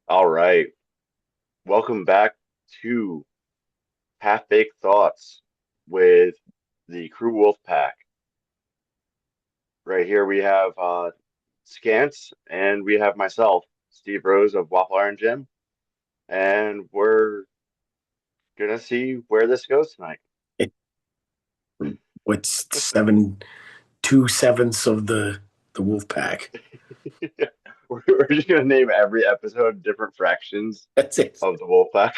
All right. Welcome back to Half Baked Thoughts with the Crü Wolfpac. Right here we have Scants and we have myself, Steve Rose of Waffle Iron Gym, and we're gonna see where this goes tonight. It, what's seven, 2/7 of the wolf pack? We're just gonna name every episode different fractions That's it. of the Wolfpack.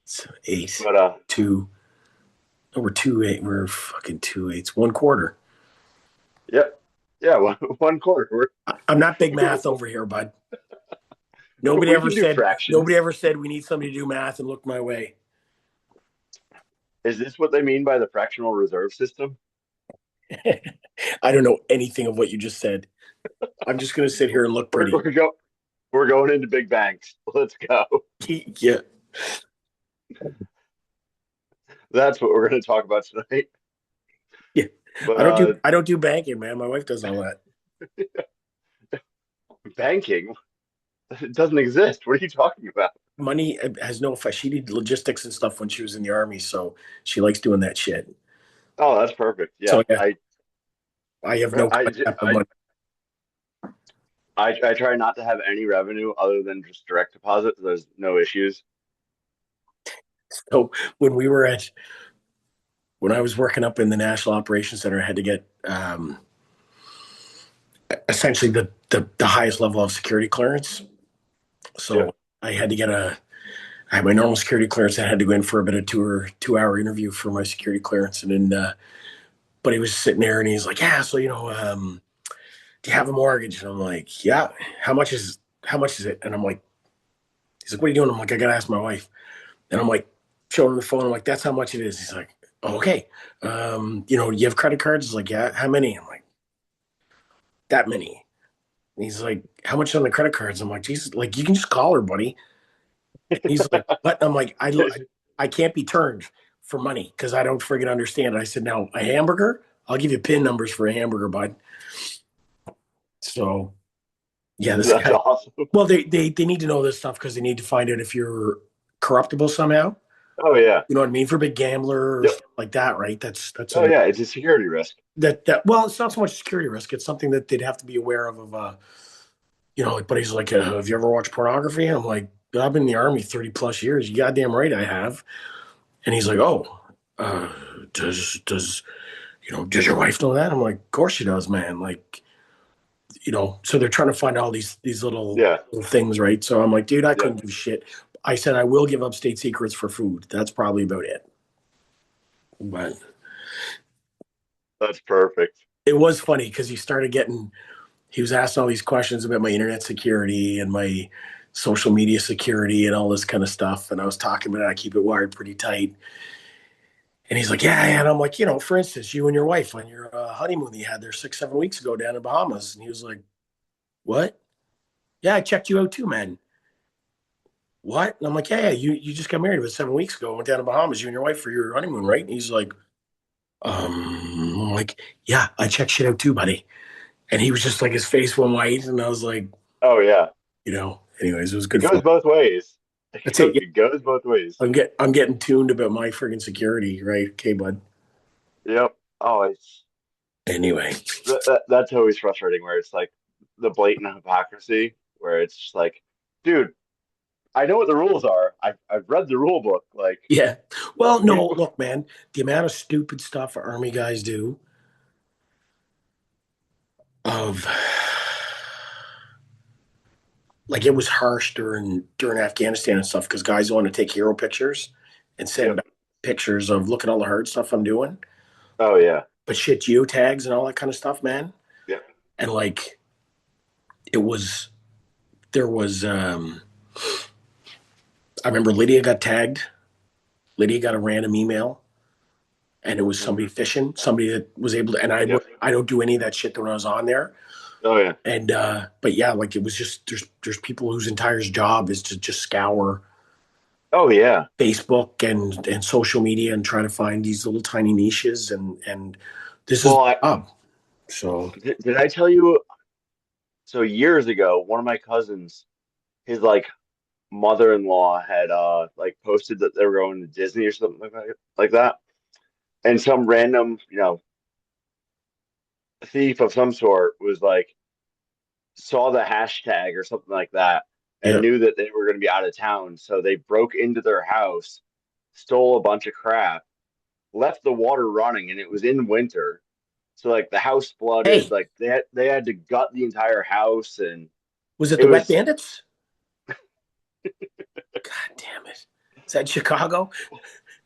So eight, But two. No, we're 2/8. We're fucking 2/8. 1/4. yep. Yeah, one quarter. I'm not big We're, math over here, bud. Nobody we ever can do said. Nobody fractions. ever said we need somebody to do math and look my way. Is this what they mean by the fractional reserve system? I don't know anything of what you just said. I'm just gonna sit here and look We're pretty. we're go we're going into big banks. Let's go. Yeah, That's what we're going to talk about tonight. yeah. But I don't do banking, man. My wife does all that. banking, it doesn't exist. What are you talking about? Money has no effect. She did logistics and stuff when she was in the army, so she likes doing that shit. Oh, that's perfect. Yeah, So yeah, I have no I, concept of I, money. I try not to have any revenue other than just direct deposit. So there's no issues. So when I was working up in the National Operations Center, I had to get essentially the highest level of security clearance. Yeah. So I had to get I had my normal security clearance. I had to go in for a bit of 2 hour interview for my security clearance, and then but he was sitting there and he's like, yeah, so do you have a mortgage? And I'm like, yeah. How much is it? And I'm like, he's like, what are you doing? I'm like, I gotta ask my wife. And I'm like, showing him the phone. I'm like, that's how much it is. He's like, oh, okay. You have credit cards? He's like, yeah. How many? I'm like, that many. And he's like, how much on the credit cards? I'm like, Jesus, like you can just call her, buddy. And he's like, what? I'm like, I can't be turned for money because I don't friggin' understand. I said, now a hamburger, I'll give you PIN numbers for a hamburger, bud. So yeah, this That's guy. awesome. Well, they need to know this stuff because they need to find out if you're corruptible somehow. Oh yeah. You know what I mean? For a big gambler or Yep. stuff like that, right? That's Oh a yeah. It's a security risk. that well, it's not so much a security risk. It's something that they'd have to be aware of. Like, but he's like, have you ever watched pornography? And I'm like, I've been in the army 30 plus years. You goddamn right I have. And he's like, oh, uh, does your wife know that? I'm like, of course she does, man. Like, so they're trying to find all these Yeah. little things, right? So I'm like, dude, I Yeah. couldn't do shit. I said I will give up state secrets for food. That's probably about it. But That's perfect. it was funny because he was asking all these questions about my internet security and my social media security and all this kind of stuff. And I was talking about it. I keep it wired pretty tight. And he's like, yeah, yeah. And I'm like, for instance, you and your wife on your honeymoon that you had there 6, 7 weeks ago down in Bahamas. And he was like, what? Yeah, I checked you out too, man. What? And I'm like, yeah, yeah, you just got married about 7 weeks ago. Went down to Bahamas, you and your wife for your honeymoon, right? And he's like, I'm like, yeah, I checked shit out too, buddy. And he was just like, his face went white. And I was like, Oh yeah. anyways, it was It good goes fun. both ways. That's it. Yeah. It goes both ways. I'm getting tuned about my friggin' security, right? Okay, bud. Yep. Oh, Anyway, that's always frustrating where it's like the blatant hypocrisy where it's just like, dude, I know what the rules are. I've read the rule book. Like, yeah. what, Well, what do no, you, look, man, the amount of stupid stuff army guys do of like it was harsh during Afghanistan and stuff because guys want to take hero pictures and send yep. back pictures of look at all the hard stuff I'm doing, Oh yeah. but shit geotags and all that kind of stuff, man. Yep. And like it was there was I remember Lydia got tagged. Lydia got a random email and it was somebody Hmm. fishing, somebody that was able to, and Yep. I don't do any of that shit when I was on there. Oh yeah. And but yeah, like it was just there's people whose entire job is to just scour Oh yeah. Facebook and social media and try to find these little tiny niches and this is Well, the job. So did I tell you? So years ago, one of my cousins his like mother-in-law had like posted that they were going to Disney or something like that. And some random, thief of some sort was like saw the hashtag or something like that and Yeah. knew that they were going to be out of town. So they broke into their house, stole a bunch of crap, left the water running, and it was in winter. So like the house flooded, Hey, like they had to gut the entire house, and was it it the Wet was Bandits? God damn it! Is that Chicago?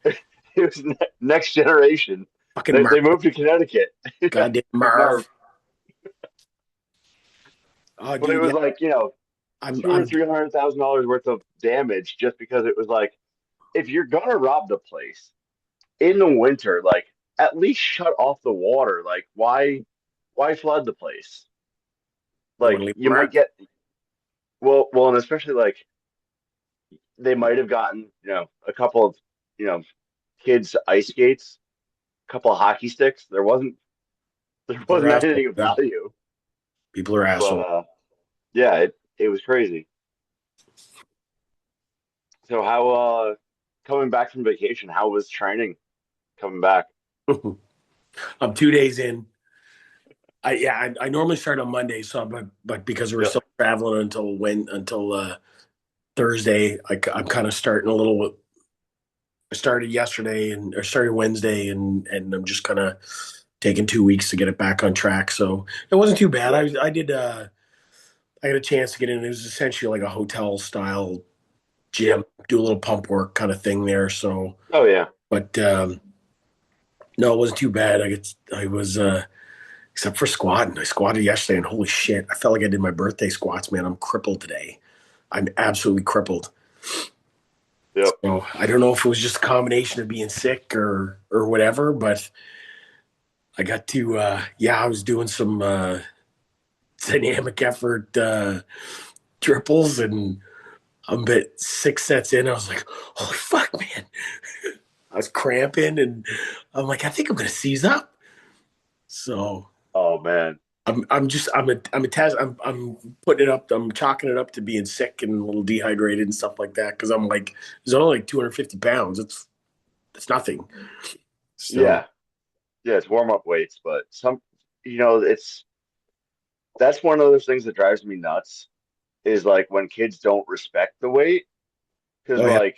it was next generation. Fucking They Marv. moved to Connecticut. Goddamn Marv. Marv. Oh, But it dude, was yeah. like, I'm, two or I'm, $300,000 worth of damage just because it was like, if you're gonna rob the place in the winter, like at least shut off the water. Like why flood the place? you want Like to leave you them might running? get well, and especially like they might have gotten, a couple of, you know, kids ice skates, a couple of hockey sticks. There People are wasn't assholes, anything of man. value. People are But assholes. yeah, it was crazy. So how coming back from vacation, how was training coming back? I'm 2 days in. I normally start on Monday, so but because we're Yep. still traveling until Thursday, I'm kind of starting a little. I started yesterday and or started Wednesday, and I'm just kind of taking 2 weeks to get it back on track. So it wasn't too bad. Yeah. I did. I had a chance to get in. It was essentially like a hotel style gym, Yep. do a little pump work kind of thing there. So, Oh yeah. but no, it wasn't too bad. I was except for squatting. I squatted yesterday, and holy shit, I felt like I did my birthday squats. Man, I'm crippled today. I'm absolutely crippled. Yep. So I don't know if it was just a combination of being sick or whatever, but I got to yeah, I was doing some dynamic effort triples, and I'm about 6 sets in. I was like, holy fuck, man. I was cramping, and I'm like, I think I'm gonna seize up. So Oh man. I'm a test. I'm putting it up. I'm chalking it up to being sick and a little dehydrated and stuff like that. Because I'm like, it's only like 250 pounds. It's nothing. So Yeah. Yeah, it's warm up weights, but it's that's one of those things that drives me nuts is like when kids don't respect the weight. Because oh yeah, like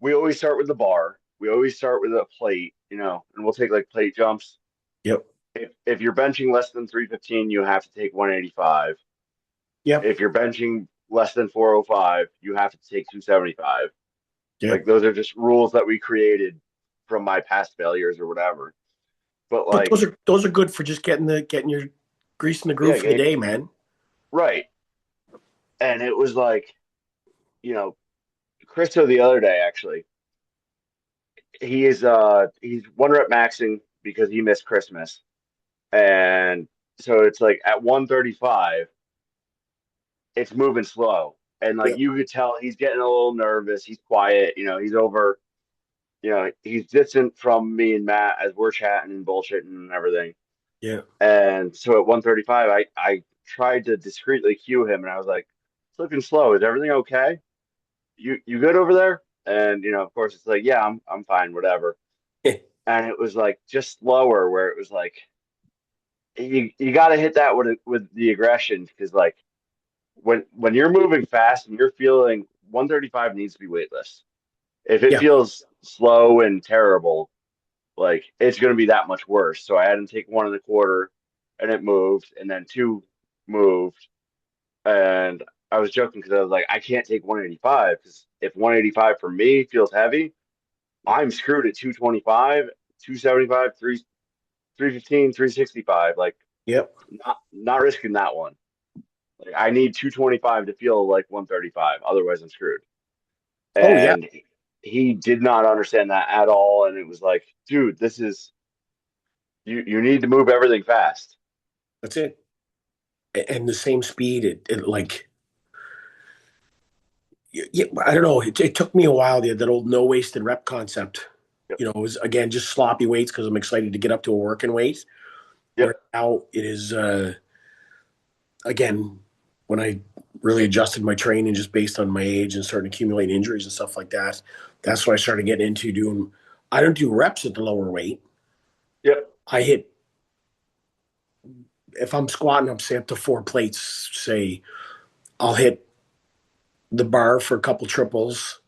we always start with the bar, we always start with a plate, and we'll take like plate jumps. yep, If you're benching less than 315, you have to take 185. yep, If you're benching less than 405, you have to take 275. Like yep. those are just rules that we created from my past failures or whatever. But But like, those are good for just getting your grease in the groove yeah, for the day, man. right. And it was like, you know, Christo the other day actually, he's one rep maxing because he missed Christmas. And so it's like at 135, it's moving slow. And like Yep, you could tell he's getting a little nervous. He's quiet, he's over, he's distant from me and Matt as we're chatting and bullshitting and everything. yeah. And so at 135, I tried to discreetly cue him and I was like, it's looking slow. Is everything okay? You good over there? And of course it's like, yeah, I'm fine, whatever. And it was like just slower where it was like you got to hit that with the aggression because like when you're moving fast and you're feeling 135 needs to be weightless. If it Yeah. feels slow and terrible, like it's going to be that much worse. So I had him take 1 1/4 and it moved, and then two moved. And I was joking because I was like, I can't take 185 because if 185 for me feels heavy, I'm screwed at 225, 275, 315, 365. Like Yep. not risking that one. Like I need 225 to feel like 135. Otherwise, I'm screwed. Oh yeah. And he did not understand that at all. And it was like, dude, this is you need to move everything fast. That's it. And the same speed. It like yeah, I don't know. It took me a while. That old no wasted rep concept. Yep. It was again just sloppy weights because I'm excited to get up to a working weight. Yep. Where now it is again when I really adjusted my training just based on my age and started accumulating injuries and stuff like that. That's when I started getting into doing. I don't do reps at the lower weight. Yep. I hit if I'm squatting up, say up to 4 plates. Say I'll hit the bar for a couple triples,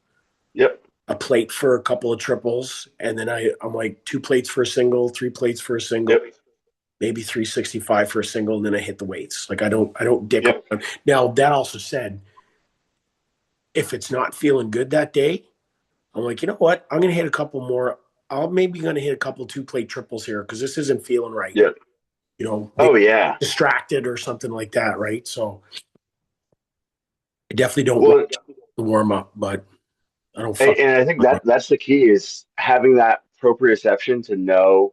Yep. a plate for a couple of triples, and then I'm like 2 plates for a single, 3 plates for a single, Yep. maybe 365 for a single, and then I hit the weights. Like I don't dick Yep. around. Now that also said, if it's not feeling good that day, I'm like, you know what? I'm gonna hit a couple more. I'm maybe gonna hit a couple 2 plate triples here because this isn't feeling right. Yep. Maybe Oh yeah. distracted or something like that, right? So I definitely don't rush Well, the warm up, but I don't and, fuck. and I think that that's the key is having that proprioception to know,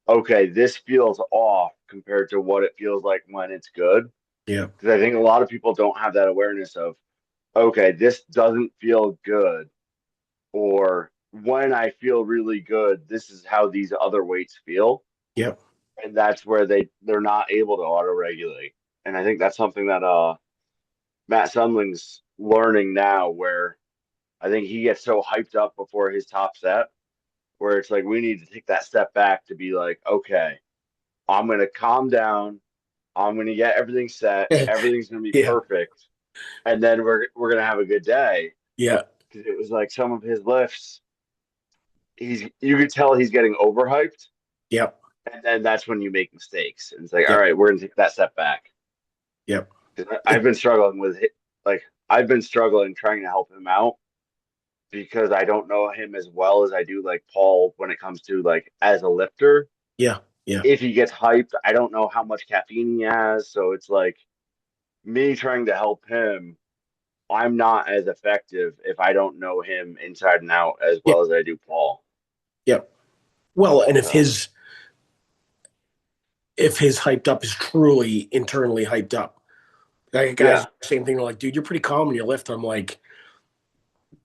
okay, this feels off compared to what it feels like when it's good. Yeah, Because I think a lot of people don't have that awareness of, okay, this doesn't feel good, or when I feel really good, this is how these other weights feel, yeah, and that's where they're not able to auto regulate. And I think that's something that Matt Sundling's learning now, where I think he gets so hyped up before his top set, where it's like we need to take that step back to be like, okay, I'm gonna calm down. I'm gonna get everything set. Everything's gonna be yeah, perfect, and then we're gonna have a good day. yeah, Because it was like some of his lifts, you could tell he's getting overhyped, yeah, and then that's when you make mistakes. And it's like, yeah, all right, we're gonna take that step back. yeah, 'Cause I've been struggling with it, like I've been struggling trying to help him out because I don't know him as well as I do like Paul when it comes to like as a lifter. yeah, yeah, If he gets hyped, I don't know how much caffeine he has, so it's like me trying to help him. I'm not as effective if I don't know him inside and out as yeah, well as I do Paul. yeah. Well, and So if his hyped up is truly internally hyped up, like guys, yeah. same thing. They're like, dude, you're pretty calm when you lift. I'm like,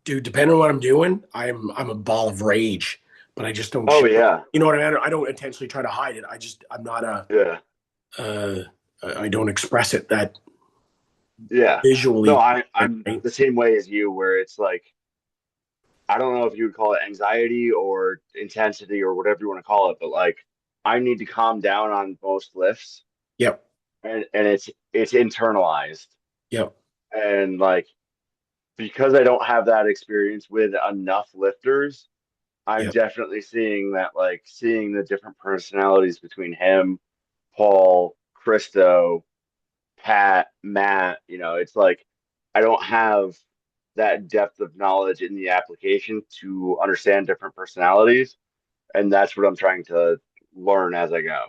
dude, depending on what I'm doing, I'm a ball of rage, but I just don't Oh show. yeah. You know what I mean? I don't intentionally try to hide it. I'm not a Yeah. uh, I don't express it that Yeah. No, visually. I'm Right? the same way as you where it's like I don't know if you would call it anxiety or intensity or whatever you want to call it, but like I need to calm down on most lifts Yep. and it's internalized. Yep. And like because I don't have that experience with enough lifters, I'm Yep. definitely seeing that like seeing the different personalities between him, Paul, Christo, Pat, Matt, it's like I don't have that depth of knowledge in the application to understand different personalities. And that's what I'm trying to learn as I go.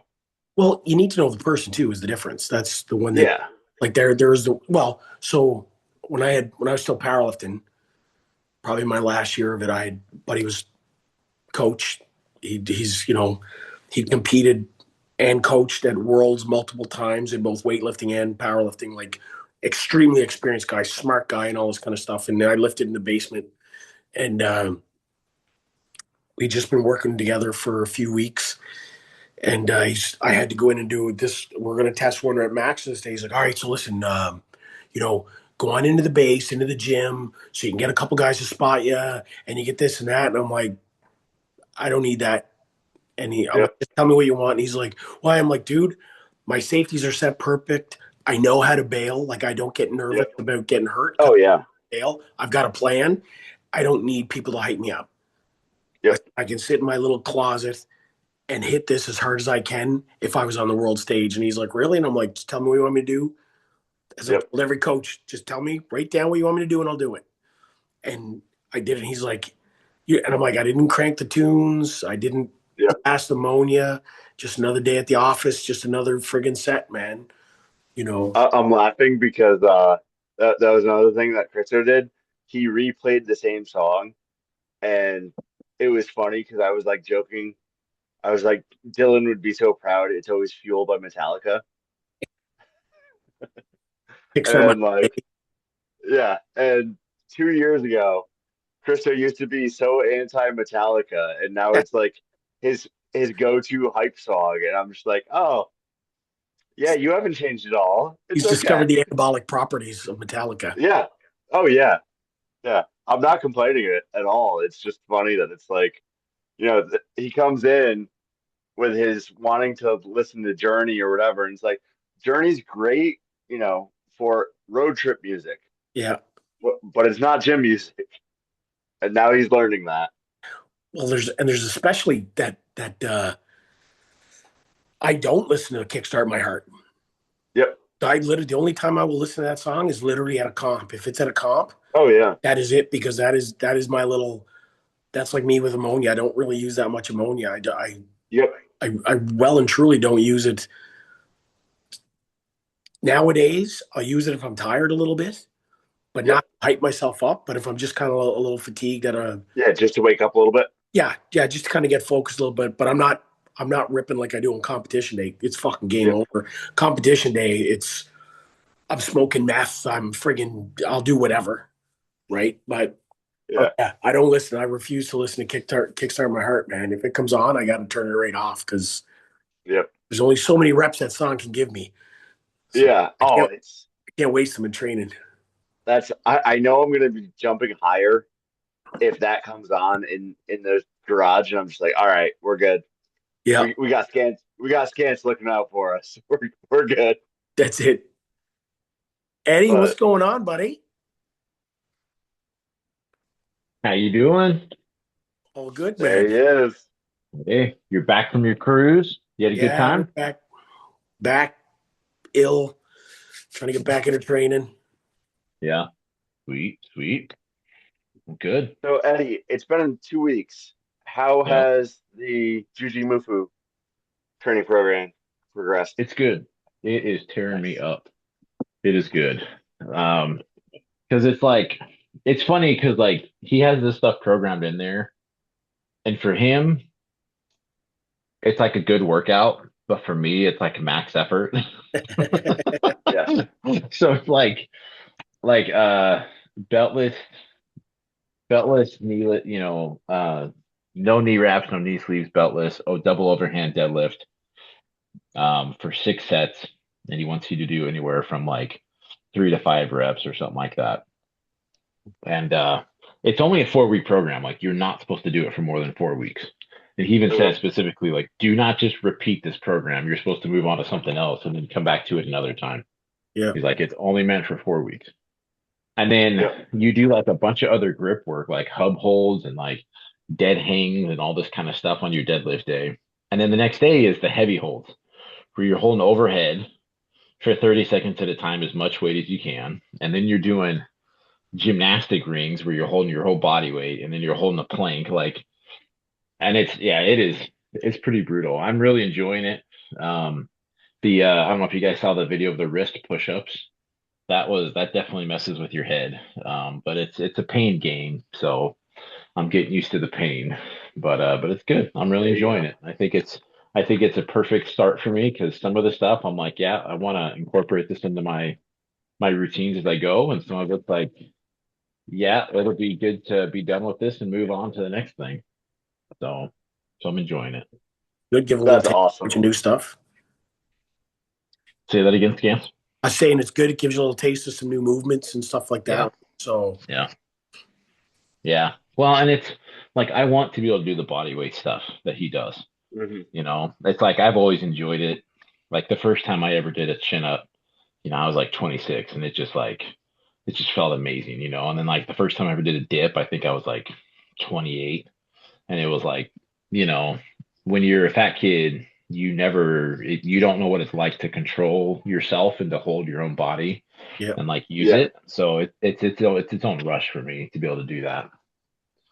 Well, you need to know the person too. Is the difference? That's the one that Yeah. like there's the well. So when I was still powerlifting, probably my last year of it, I had buddy was coach. He's he competed and coached at worlds multiple times in both weightlifting and powerlifting. Like extremely experienced guy, smart guy, and all this kind of stuff. And then I lifted in the basement, and we just been working together for a few weeks. And I had to go in and do this. We're going to test one at Max this day. He's like, all right, so listen, you know, go on into the base, into the gym, so you can get a couple guys to spot you, and you get this and that. And I'm like, I don't need that. I'm like, Yep. just tell me what you want. And he's like, why? I'm like, dude, my safeties are set perfect. I know how to bail. Like, I don't get nervous Yep. about getting hurt because Oh yeah. I bail. I've got a plan. I don't need people to hype me up. Yep. I can sit in my little closet and hit this as hard as I can if I was on the world stage. And he's like, really? And I'm like, just tell me what you want me to do. As I've Yep. told every coach, just tell me, write down what you want me to do and I'll do it. And I did it. And he's like, yeah. And I'm like, I didn't crank the tunes. I didn't Yep. blast ammonia. Just another day at the office. Just another friggin' set, man. You know, I'm laughing because that was another thing that Christo did. He replayed the same song and it was funny because I was like joking. I was like, Dylan would be so proud. It's always fueled by Metallica. Kickstart my And like, yeah. And 2 years ago, Christo used to be so anti-Metallica, and now it's like his go-to hype song. And I'm just like, oh, Yeah, you haven't changed at all. It's He's okay. discovered the anabolic properties of Metallica. Yeah. Oh yeah. Yeah. I'm not complaining it at all. It's just funny that it's like, he comes in with his wanting to listen to Journey or whatever, and it's like Journey's great, for road trip music, Yeah. but it's not gym music. And now he's learning that. Well, there's especially that I don't listen to Kickstart My Heart. Yep. I literally the only time I will listen to that song is literally at a comp. If it's at a comp, Oh yeah. that is it because that is my little. That's like me with ammonia. I don't really use that much ammonia. Yep. I well and truly don't use it nowadays. I use it if I'm tired a little bit, but Yep. not hype myself up. But if I'm just kind of a little fatigued at a Yeah, just to wake up a little bit. yeah, just to kind of get focused a little bit. But I'm not ripping like I do on competition day. It's fucking game Yep. over. Competition day, I'm smoking meth. I'm friggin' I'll do whatever, right? But Yeah. yeah, I don't listen. I refuse to listen to Kickstart My Heart, man. If it comes on, I got to turn it right off because Yep. there's only so many reps that song can give me. So Yeah. I Oh, can't I can't waste them in training. I know I'm gonna be jumping higher if that comes on in the garage, and I'm just like, all right, we're good. Yeah, We got scans looking out for us. We're good. that's it. Eddie, what's But going on, buddy? How you doing? All good, there man. he is. Hey, you're back from your cruise. You had a good Yeah, we're time? back ill, trying to get back into training. Yeah. Sweet, sweet. Good. So Eddie, it's been 2 weeks. How Yeah. has the Juji Mufu training program progressed? It's good. It is tearing me Nice. up. It is good. Um, because it's funny because like he has this stuff programmed in there, and for him, it's like a good workout, but for me, it's like max effort. Yeah. So it's like beltless beltless knee, no knee wraps, no knee sleeves, beltless. Oh, double overhand deadlift, for 6 sets, and he wants you to do anywhere from like 3 to 5 reps or something like that. And it's only a 4 week program. Like you're not supposed to do it for more than 4 weeks. And he even says Okay. specifically, like, do not just repeat this program. You're supposed to move on to something else and then come back to it another time. Yeah, He's like, it's only meant for 4 weeks. And then Yep. you do like a bunch of other grip work, like hub holds and like dead hangs and all this kind of stuff on your deadlift day. And then the next day is the heavy holds, where you're holding overhead for 30 seconds at a time, as much weight as you can. And then you're doing gymnastic rings where you're holding your whole body weight, and then you're holding a plank. And it's pretty brutal. I'm really enjoying it. Um, I don't know if you guys saw the video of the wrist push-ups. That definitely messes with your head. But it's a pain game, so I'm getting used to the pain. But it's good. I'm really There you enjoying go. it. I think it's a perfect start for me because some of the stuff I'm like, yeah, I want to incorporate this into my routines as I go, and some of it's like, yeah, it'll be good to be done with this and move on to the next thing. So I'm enjoying it. good. Give a little That's taste awesome. of new stuff. Say that again, Scams. I'm saying it's good. It gives you a little taste of some new movements and stuff like Yeah, that. So yeah, yeah. Well, and it's like I want to be able to do the body weight stuff that he does. Hmm. It's like I've always enjoyed it. Like the first time I ever did a chin up, I was like 26, and it just felt amazing, And then like the first time I ever did a dip, I think I was like 28, and it was like, you know, when you're a fat kid, you don't know what it's like to control yourself and to hold your own body yeah, and like use Yeah. it. So it's its own rush for me to be able to do that.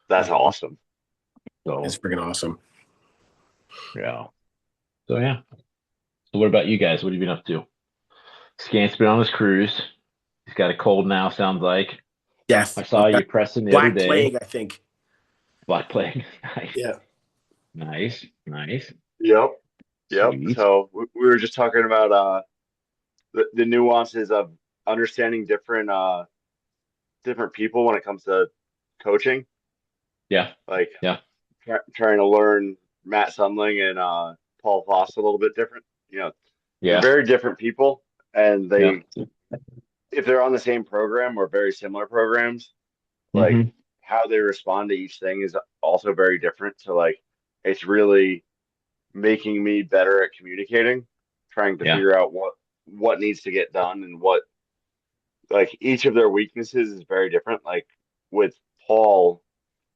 That's awesome. it's So freaking awesome. yeah. So yeah. So what about you guys? What have you been up to? Scant's been on his cruise. He's got a cold now, sounds like. Death. I saw you pressing the other Black day. plague, I think. Black plague. Nice. Yeah. Nice. Nice. Yep. Yep. Sweet. So we were just talking about the nuances of understanding different people when it comes to coaching. Yeah. Like Yeah. trying to learn Matt Sundling and Paul Foss a little bit different. they're Yeah. very different people, and Yeah. if they're on the same program or very similar programs, like Hmm. how they respond to each thing is also very different. So like it's really making me better at communicating, trying to Yeah. figure out what needs to get done and what like each of their weaknesses is very different. Like with Paul,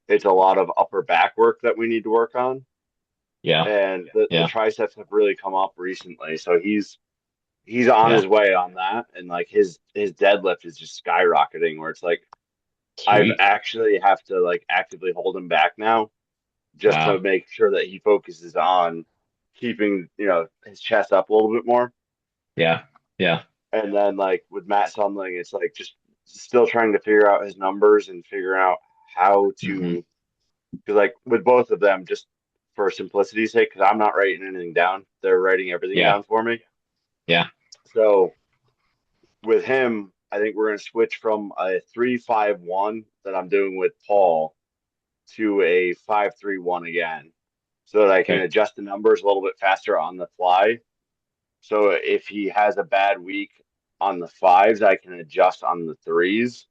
it's a lot of upper back work that we need to work on. Yeah. And the Yeah. triceps have really come up recently. So he's on Yeah. his way on that. And like his deadlift is just skyrocketing where it's like I've Sweet. actually have to like actively hold him back now just to Wow. make sure that he focuses on keeping, his chest up a little bit more. Yeah. Yeah. And then like with Matt Sumling, it's like just still trying to figure out his numbers and figuring out how Hmm. to, because like with both of them, just for simplicity's sake, because I'm not writing anything down, they're writing everything Yeah. down for me. Yeah. So with him, I think we're going to switch from a 3-5-1 that I'm doing with Paul to a 5-3-1 again, so that I can Okay. adjust the numbers a little bit faster on the fly. So if he has a bad week on the fives, I can adjust on the threes.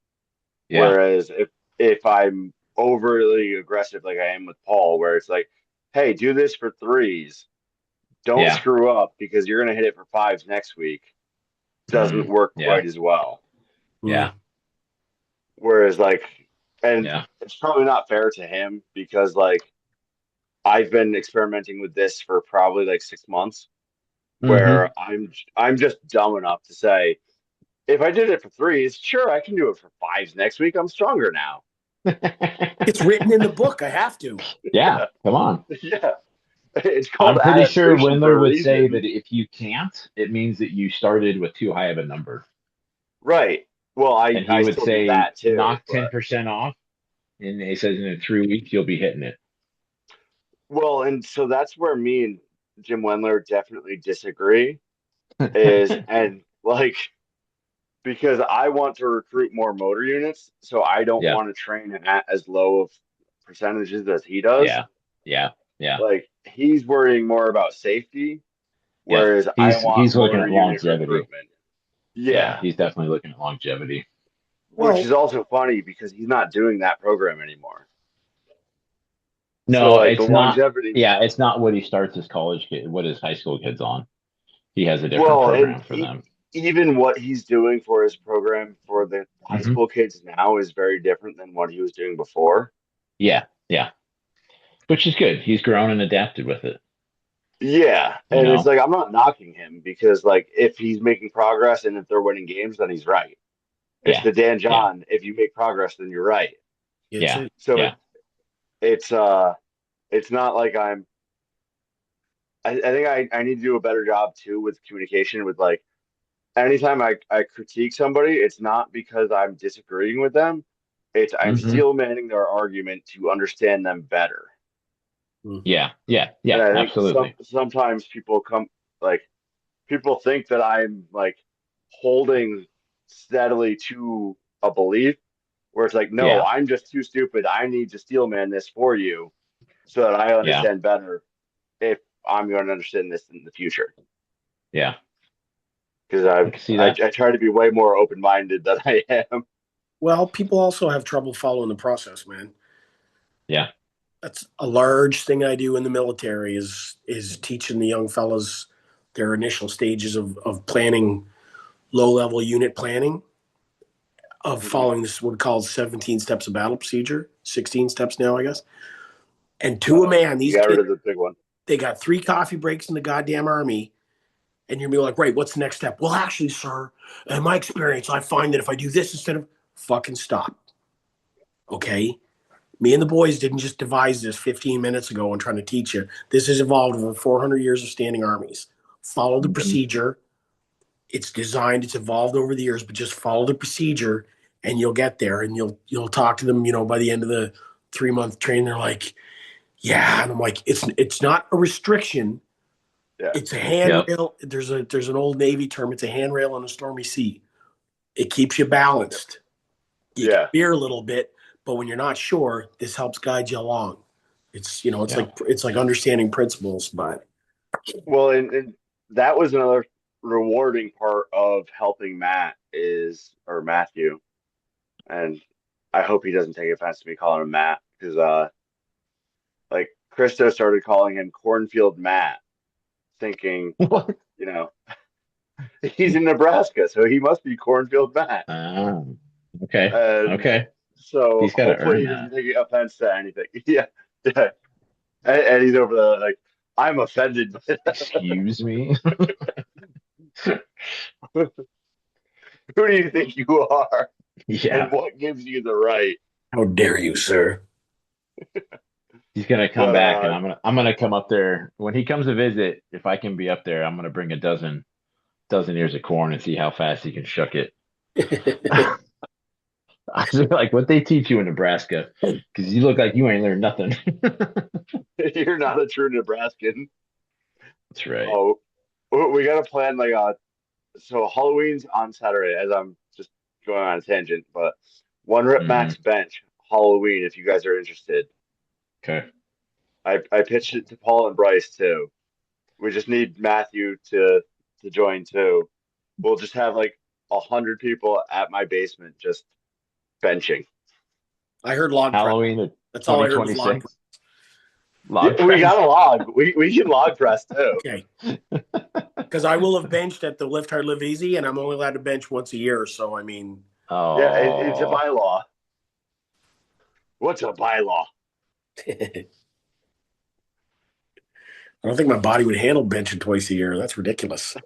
Yeah. Whereas if I'm overly aggressive like I am with Paul, where it's like, hey, do this for threes, don't Yeah. screw up because you're gonna hit it for fives next week, doesn't Mm. work Yeah. quite as well. Mm. Yeah. Whereas like, and Yeah. it's probably not fair to him because like I've been experimenting with this for probably like 6 months, Hmm. where I'm just dumb enough to say, if I did it for threes, sure, I can do it for fives next week. I'm stronger now. It's written in the book. I have to. Yeah. Yeah, Come on. yeah. It's called I'm pretty sure adaptation for Windler a would say reason. that if you can't, it means that you started with too high of a number. Right. Well, And he I would still do say, that too, knock but 10% off. And he says in 3 weeks, you'll be hitting it. well, and so that's where me and Jim Wendler definitely disagree is and like because I want to recruit more motor units, so I don't Yeah. want to train at as low of percentages as he does. Yeah. Yeah. Yeah. Like he's worrying more about safety, Yep. whereas I want He's looking motor at unit longevity. recruitment. Yeah. Yeah, He's definitely looking at longevity. which Well, is also funny because he's not doing that program anymore. So No, like the it's not. longevity, Yeah. It's not what he starts his college kid, what his high school kids on. He has a different well, and program for them. even what he's doing for his program for the high Hmm. school kids now is very different than what he was doing before. Yeah. Yeah. Which is good. He's grown and adapted with it, Yeah, you and it's know? like I'm not knocking him because like if he's making progress and if they're winning games, then he's right. It's Yeah. the Dan Yeah. John. If you make progress, then you're right. it's Yeah. it. So Yeah. it's it's not like I think I need to do a better job too with communication with like anytime I critique somebody, it's not because I'm disagreeing with them. It's I'm Hmm. steel manning their argument to understand them better. Mhm. Yeah. Yeah. And Yeah. I think Absolutely. sometimes like people think that I'm like holding steadily to a belief where it's like, no, Yeah. I'm just too stupid. I need to steel man this for you so that I Yeah. understand better if I'm going to understand this in the future. Yeah. Because I can see that. I try to be way more open minded than I am. Well, people also have trouble following the process, man. Yeah. That's a large thing I do in the military is teaching the young fellas their initial stages of planning low level unit planning of Mhm. following this what we call 17 steps of battle procedure, 16 steps now, I guess. And to a man, You these got rid kids, of the big one. they got 3 coffee breaks in the goddamn army. And you're gonna be like, right, what's the next step? Well, actually, sir, in my experience, I find that if I do this instead of fucking stop, okay? Me and the boys didn't just devise this 15 minutes ago and trying to teach you. This has evolved over 400 years of standing armies. Follow the procedure. It's designed, it's evolved over the years, but just follow the procedure and you'll get there. And you'll talk to them, by the end of the 3 month training, they're like, yeah. And I'm like, it's not a restriction. Yeah. It's a Yep. handrail. There's an old Navy term. It's a handrail on a stormy sea. It keeps you balanced. You can Yeah. veer a little bit, but when you're not sure, this helps guide you along. It's Yeah. like understanding principles, but Well, and that was another. rewarding part of helping Matthew, and I hope he doesn't take offense to me calling him Matt because like Christo started calling him Cornfield Matt, thinking, What? you know, he's in Nebraska, so he must be Cornfield Matt. Um, okay. And Okay. so He's got to hopefully earn he that. doesn't take offense to anything. Yeah, yeah. And he's over there like, I'm offended by Excuse me. that. Who do you think you are? And Yeah. what gives you the right? How dare you, sir? He's gonna come But back, and I'm gonna come up there when he comes to visit. If I can be up there, I'm gonna bring a dozen ears of corn and see how fast he can shuck it. I was like, what they teach you in Nebraska? Because you look like you ain't learned nothing. you're not a true Nebraskan. That's right. Oh, we got to plan like so Halloween's on Saturday, as I'm just going on a tangent, but one rep max Hmm. bench Halloween if you guys are interested. Okay. I pitched it to Paul and Bryce too. We just need Matthew to join too. We'll just have like 100 people at my basement just benching. I heard log press. Halloween of That's all I heard was log press. 2026. Yeah, Log we got press. a log. We can log press too. Okay. Because I will have benched at the Lift Hard Live Easy, and I'm only allowed to bench once a year. So, I mean, Yeah, it's a Oh, bylaw. What's a bylaw? I don't think my body would handle benching twice a year. That's ridiculous.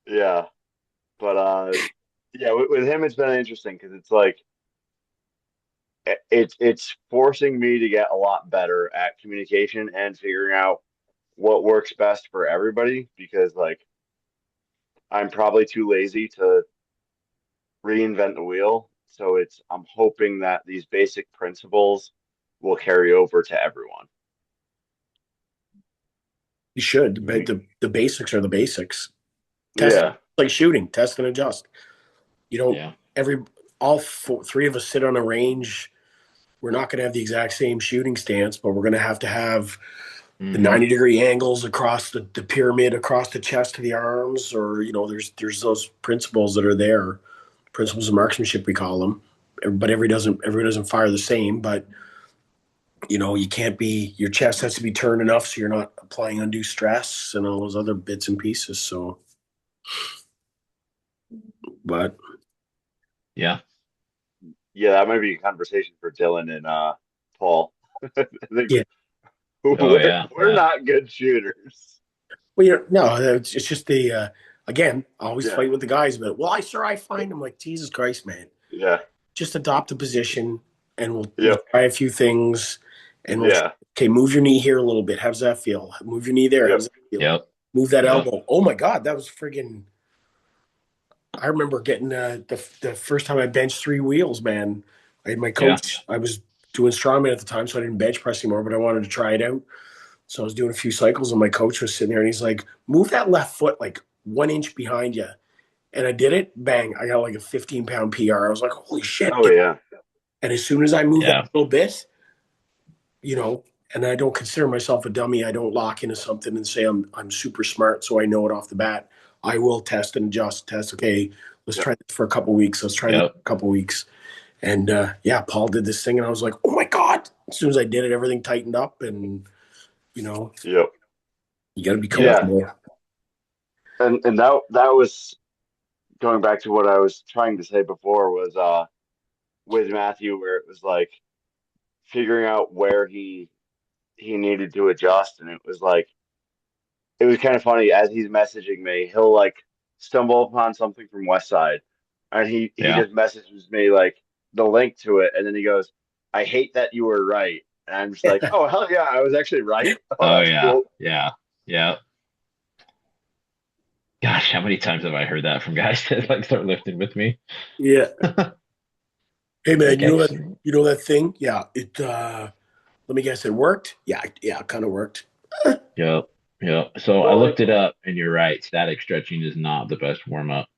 Yeah, but yeah, with him it's been interesting because it's like it's forcing me to get a lot better at communication and figuring out what works best for everybody because like I'm probably too lazy to reinvent the wheel. So I'm hoping that these basic principles will carry over to everyone. You should, but we, the basics are the basics. Test Yeah, like shooting, test and adjust. You don't yeah. every all three of us sit on a range. We're not going to have the exact same shooting stance, but we're going to have the Hmm. 90-degree angles across the pyramid, across the chest to the arms, or there's those principles that are there, principles of marksmanship we call them. But everybody doesn't fire the same. But you can't be your chest has to be turned enough so you're not applying undue stress and all those other bits and pieces. So, but Yeah. yeah, that might be a conversation for Dylan and Paul. I think yeah, Oh we're yeah. we're Yeah. not good shooters. well, no, it's just the again, I always Yeah, fight with the guys, but well, I find I'm like Jesus Christ, man. yeah, Just adopt a position and we'll yep, try a few things and we'll yeah, okay, move your knee here a little bit. How does that feel? Move your knee there. How yep, does that feel? Yep. Move that Yep. elbow. Oh my God, that was friggin' I remember getting the first time I benched 3 wheels, man. I had my Yeah. coach. I was doing strongman at the time, so I didn't bench press anymore, but I wanted to try it out. So I was doing a few cycles, and my coach was sitting there, and he's like, "Move that left foot like 1 inch behind you." And I did it. Bang! I got like a 15-pound PR. I was like, "Holy shit!" oh yeah, And as soon as I moved that Yeah. little bit, and I don't consider myself a dummy. I don't lock into something and say I'm super smart, so I know it off the bat. I will test and adjust. Test. Okay, let's yep, try this for a couple weeks. Let's try this Yep. for a couple weeks. And yeah, Paul did this thing, and I was like, oh my god! As soon as I did it, everything tightened up, and you know, yep, you got to be yeah, comfortable. and that was going back to what I was trying to say before was with Matthew where it was like figuring out where he needed to adjust, and it was like it was kind of funny as he's messaging me, he'll like stumble upon something from West Side, and he Yeah. just messages me like the link to it, and then he goes, "I hate that you were right," and I'm just like, "Oh hell yeah, I was actually right. Oh, Oh that's yeah. cool." Yeah. Yeah. Gosh, how many times have I heard that from guys that like start lifting with me? Yeah. Hey man, Like you know that actually. thing? Yeah. It. Let me guess. It worked. Yeah. Yeah. It kind of worked. Yep. Yep. So I Well, looked it up, and you're right. Static stretching is not the best warm up.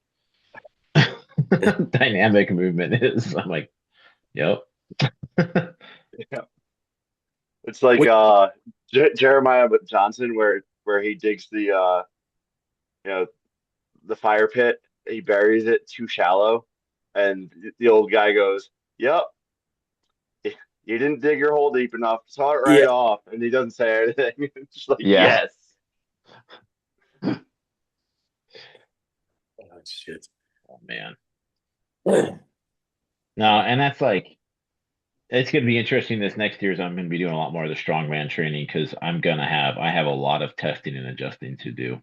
Dynamic movement is. I'm like, yep. yeah. It's like What? Jeremiah Johnson where he digs the you know, the fire pit. He buries it too shallow, and the old guy goes, "Yep, you didn't dig your hole deep enough. Saw it right Yeah. off," and he doesn't say anything. It's just like, Yeah. yes. Oh, shit. Oh man. No, and that's like it's gonna be interesting this next year. Is I'm gonna be doing a lot more of the strongman training because I have a lot of testing and adjusting to do.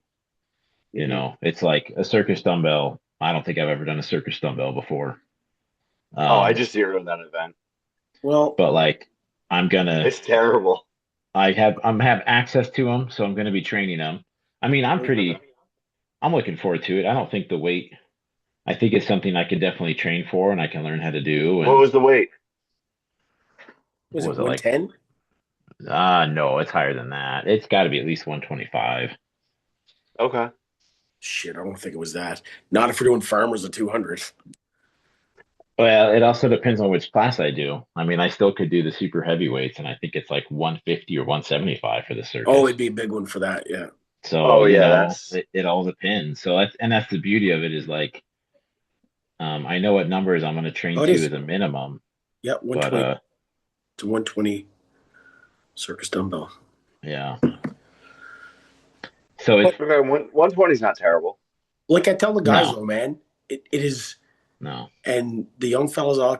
You Hmm. know, it's like a circus dumbbell. I don't think I've ever done a circus dumbbell before. Oh, I Um, just zeroed that event. Well, but like I'm gonna It's terrible. I'm have access to them, so I'm gonna be training them. I mean, I'm looking forward to it. I don't think the weight. I think it's something I can definitely train for and I can learn how to do. What And was the weight? was what it was it like? 110? No, it's higher than that. It's got to be at least 125. Okay. Shit, I don't think it was that. Not if we're doing farmers at 200. Well, it also depends on which class I do. I mean, I still could do the super heavyweights, and I think it's like 150 or 175 for the Oh, circus. it'd be a big one for that. Yeah. So, Oh yeah, that's it all depends. So that's the beauty of it is like, I know what numbers I'm going to train Oh, it to is. as a minimum, Yeah, but 120 to 120 circus dumbbell. yeah. So it's But okay. 120 is not terrible. like I tell the guys no, though, man, it is, no, and the young fellas all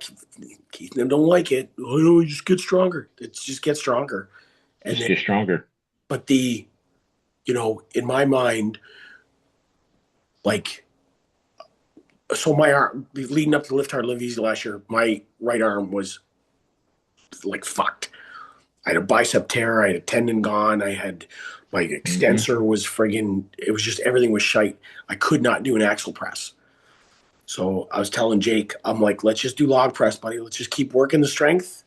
Keith and them don't like it. Oh, no, you just get stronger. It's just get stronger. And just then, get stronger. but in my mind, like, so my arm leading up to Lift Hard, Live Easy last year, my right arm was like fucked. I had a bicep tear. I had a tendon gone. I had my Hmm. extensor was friggin'. It was just everything was shite. I could not do an axle press. So I was telling Jake, I'm like, let's just do log press, buddy. Let's just keep working the strength.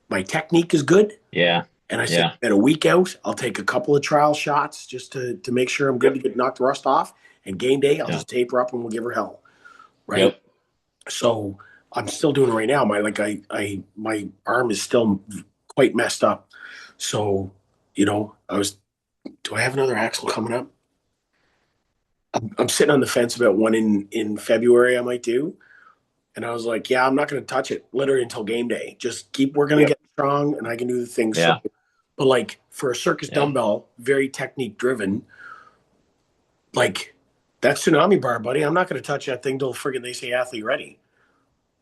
My technique is good. Yeah, And I said, yeah, at a week out, I'll take a couple of trial shots just to make sure I'm good to Yep. get knocked rust off. And game day, I'll yeah, just taper up and we'll give her hell. Right. yep, So I'm still doing it right now. My arm is still quite messed up. So, do I have another axle coming up? I'm sitting on the fence about one in February I might do. And I was like, yeah, I'm not going to touch it literally until game day. Just keep working to Yep. get strong and I can do the things. So, yeah, but like for a circus yeah, dumbbell, very technique driven, like that tsunami bar, buddy, I'm not going to touch that thing till friggin' they say athlete ready.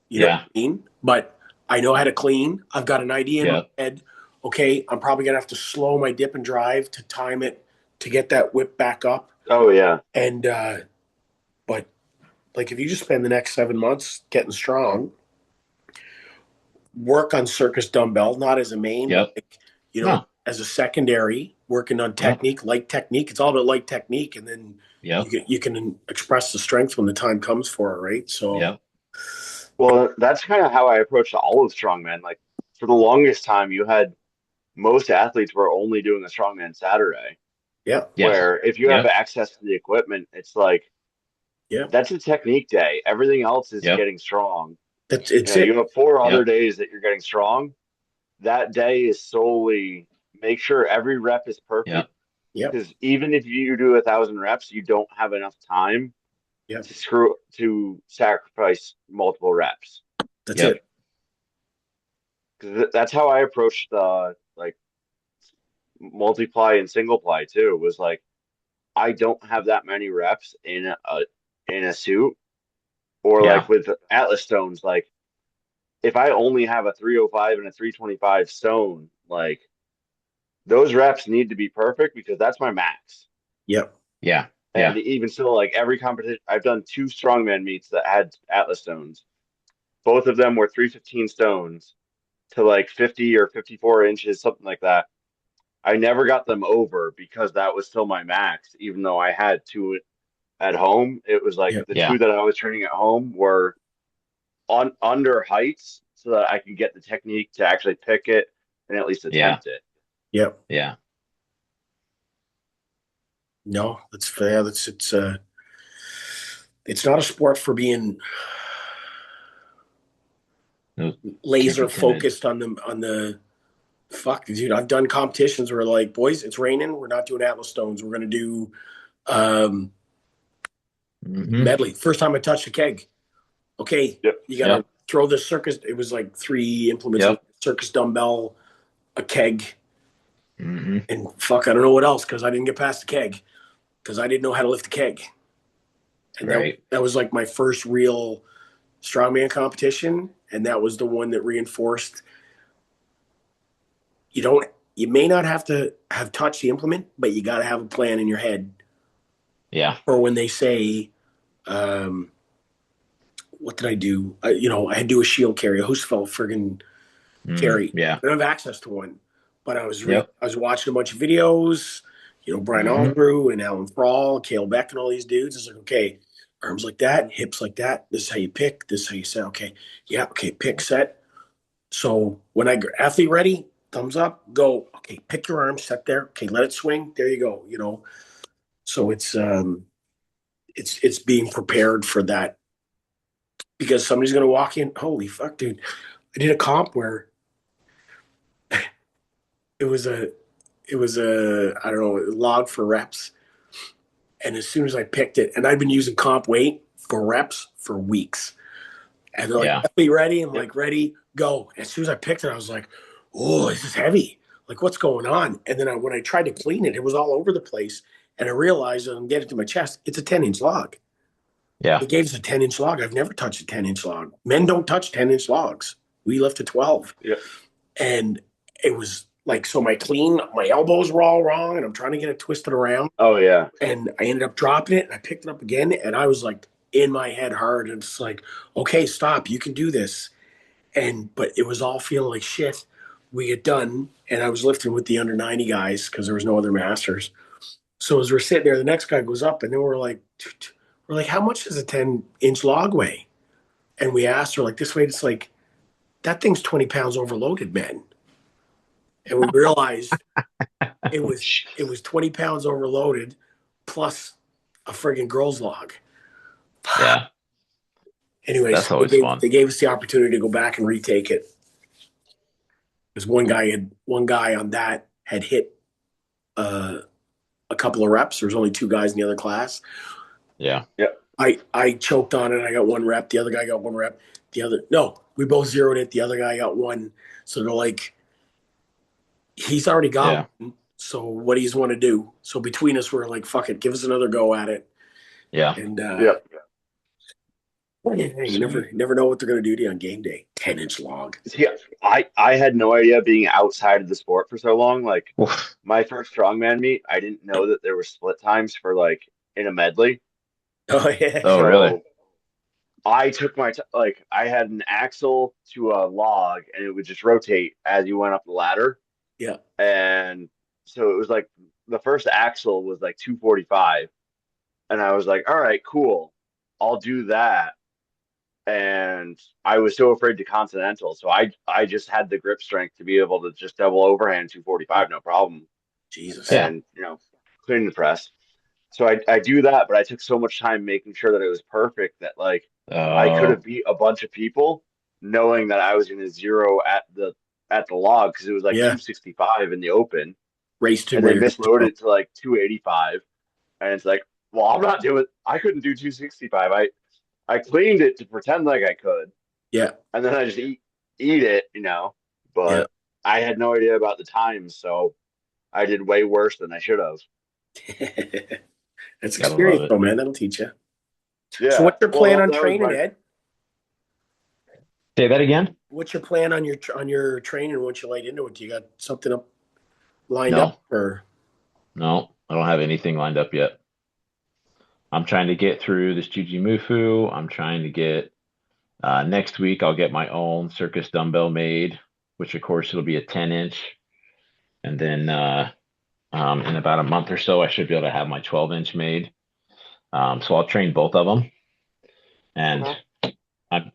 You know what yeah, I mean? But I know how to clean. I've got an idea in my yeah, head. Okay, I'm probably going to have to slow my dip and drive to time it to get that whip back up. Oh yeah. And, but like if you just spend the next 7 months getting strong, work on circus dumbbell, not as a main, but yep. like, No, as a secondary, working on yep, technique, light technique. It's all about light technique, and then yep, you can express the strength when the time comes for it, right? So yep, Well, that's kind of how I approached all of strongman. Like for the longest time, you had most athletes were only doing a strongman Saturday. yeah, yes, Where if you have yep, access to the equipment, it's like yeah, that's a technique day. Everything else is yep, getting strong. it's it. You have four other yep, days that you're getting strong. That day is solely make sure every rep is perfect. yep, Yep, Because even if you do 1,000 reps, you don't have enough time yep, to sacrifice multiple reps. that's yep, it. Because that's how I approached the like multiply and single ply too. Was like I don't have that many reps in a suit or like yeah, with Atlas stones. Like if I only have a 305 and a 325 stone, like those reps need to be perfect because that's my max. Yep, yeah, And yeah, even still, like every competition, I've done two strongman meets that had Atlas stones. Both of them were 315 stones to like 50 or 54 inches, something like that. I never got them over because that was still my max, even though I had two at home. It was like yep, the yeah, two that I was training at home were on under heights so that I could get the technique to actually pick it and at least yeah, attempt it. yep. yeah. No, that's fair. It's not a sport for being No, can't be laser timid. focused on the fuck, dude. I've done competitions where like, boys, it's raining. We're not doing Atlas stones. We're gonna do um medley. First time I touched a keg. Okay, Yep. you got to Yep. throw this circus. It was like 3 implements, Yep. circus dumbbell, a keg, Hmm. and fuck, I don't know what else because I didn't get past the keg because I didn't know how to lift a keg. And Right. that was like my first real strongman competition. And that was the one that reinforced you may not have to have touched the implement, but you got to have a plan in your head Yeah. for when they say, um, what did I do? I had to do a shield carry, a Husfeld friggin' carry. Yeah. I don't have access to one, but Yep. I was watching a bunch of videos, Brian Hmm. Aldrew and Alan Thrall, Cale Beck, and all these dudes. It's like, okay, arms like that, hips like that. This is how you pick. This is how you set. Okay, yeah, okay, pick, set. So when athlete ready, thumbs up, go. Okay, pick your arm, set there. Okay, let it swing. There you go. So it's being prepared for that because somebody's gonna walk in. Holy fuck, dude! I did a comp where it was a I don't know, log for reps. And as soon as I picked it, and I'd been using comp weight for reps for weeks. And they're like, Yeah. "Be ready." I'm Yep. like, "Ready, go." And as soon as I picked it, I was like, "Oh, this is heavy. Like, what's going on?" And then when I tried to clean it, it was all over the place. And I realized I'm getting to my chest, it's a 10-inch log. Yeah. It gave us a 10-inch log. I've never touched a 10-inch log. Men don't touch 10-inch logs. We lift a 12. Yep. And it was like, so my elbows were all wrong, and I'm trying to get it twisted around. Oh yeah. And I ended up dropping it, and I picked it up again, and I was like in my head hard. And it's like, okay, stop. You can do this. But it was all feeling like shit. We get done, and I was lifting with the under 90 guys because there was no other masters. So as we're sitting there, the next guy goes up, and then we're like, how much does a 10-inch log weigh? And we asked her, like, this weight, it's like, that thing's 20 pounds overloaded, man. And we realized it was 20 pounds overloaded plus a friggin' girl's log. Yeah. Anyways, That's always fun. they gave us the opportunity to go back and retake it because one guy on that had hit a couple of reps. There was only 2 guys in the other class. Yeah. Yep. I choked on it. I got 1 rep. The other guy got 1 rep. We both zeroed it. The other guy got 1. So they're like, he's already got Yeah. 1. So what do you want to do? So between us, we're like, fuck it, give us another go at it. Yeah. And Yep. you never know what they're going to do to you on game day. 10-inch log. See, I had no idea being outside of the sport for so long. Like Oof. my first strongman meet, I didn't know that there were split times for like in a medley. Oh yeah. Oh, So really? I took like I had an axle to a log and it would just rotate as you went up the ladder. Yeah. And so it was like the first axle was like 245. And I was like, all right, cool. I'll do that. And I was so afraid to continental. So I just had the grip strength to be able to just double overhand 245, no problem. Jesus. Yeah. And, clean the press. So I do that, but I took so much time making sure that it was perfect that like I could Oh, have beat a bunch of people knowing that I was going to zero at the log because it was like Yeah. 265 in the open Race to and where they you're misloaded to like 285 and it's like, well, I couldn't do 265. I cleaned it to pretend like I could Yeah. and then I just eat it, Yeah. but I had no idea about the times, so I did way worse than I should have. That's gotta love experience, it. though, man. That'll teach you. So Yeah. what's your Well, plan on that was training, my Ed? Say that again? What's your plan on your training once you light into it? Do you got something up lined No, up or? no, I don't have anything lined up yet. I'm trying to get through this Jujimufu. I'm trying to get next week. I'll get my own circus dumbbell made, which of course it'll be a 10-inch, and then in about a month or so, I should be able to have my 12-inch made. So I'll train both of them, and Okay. I,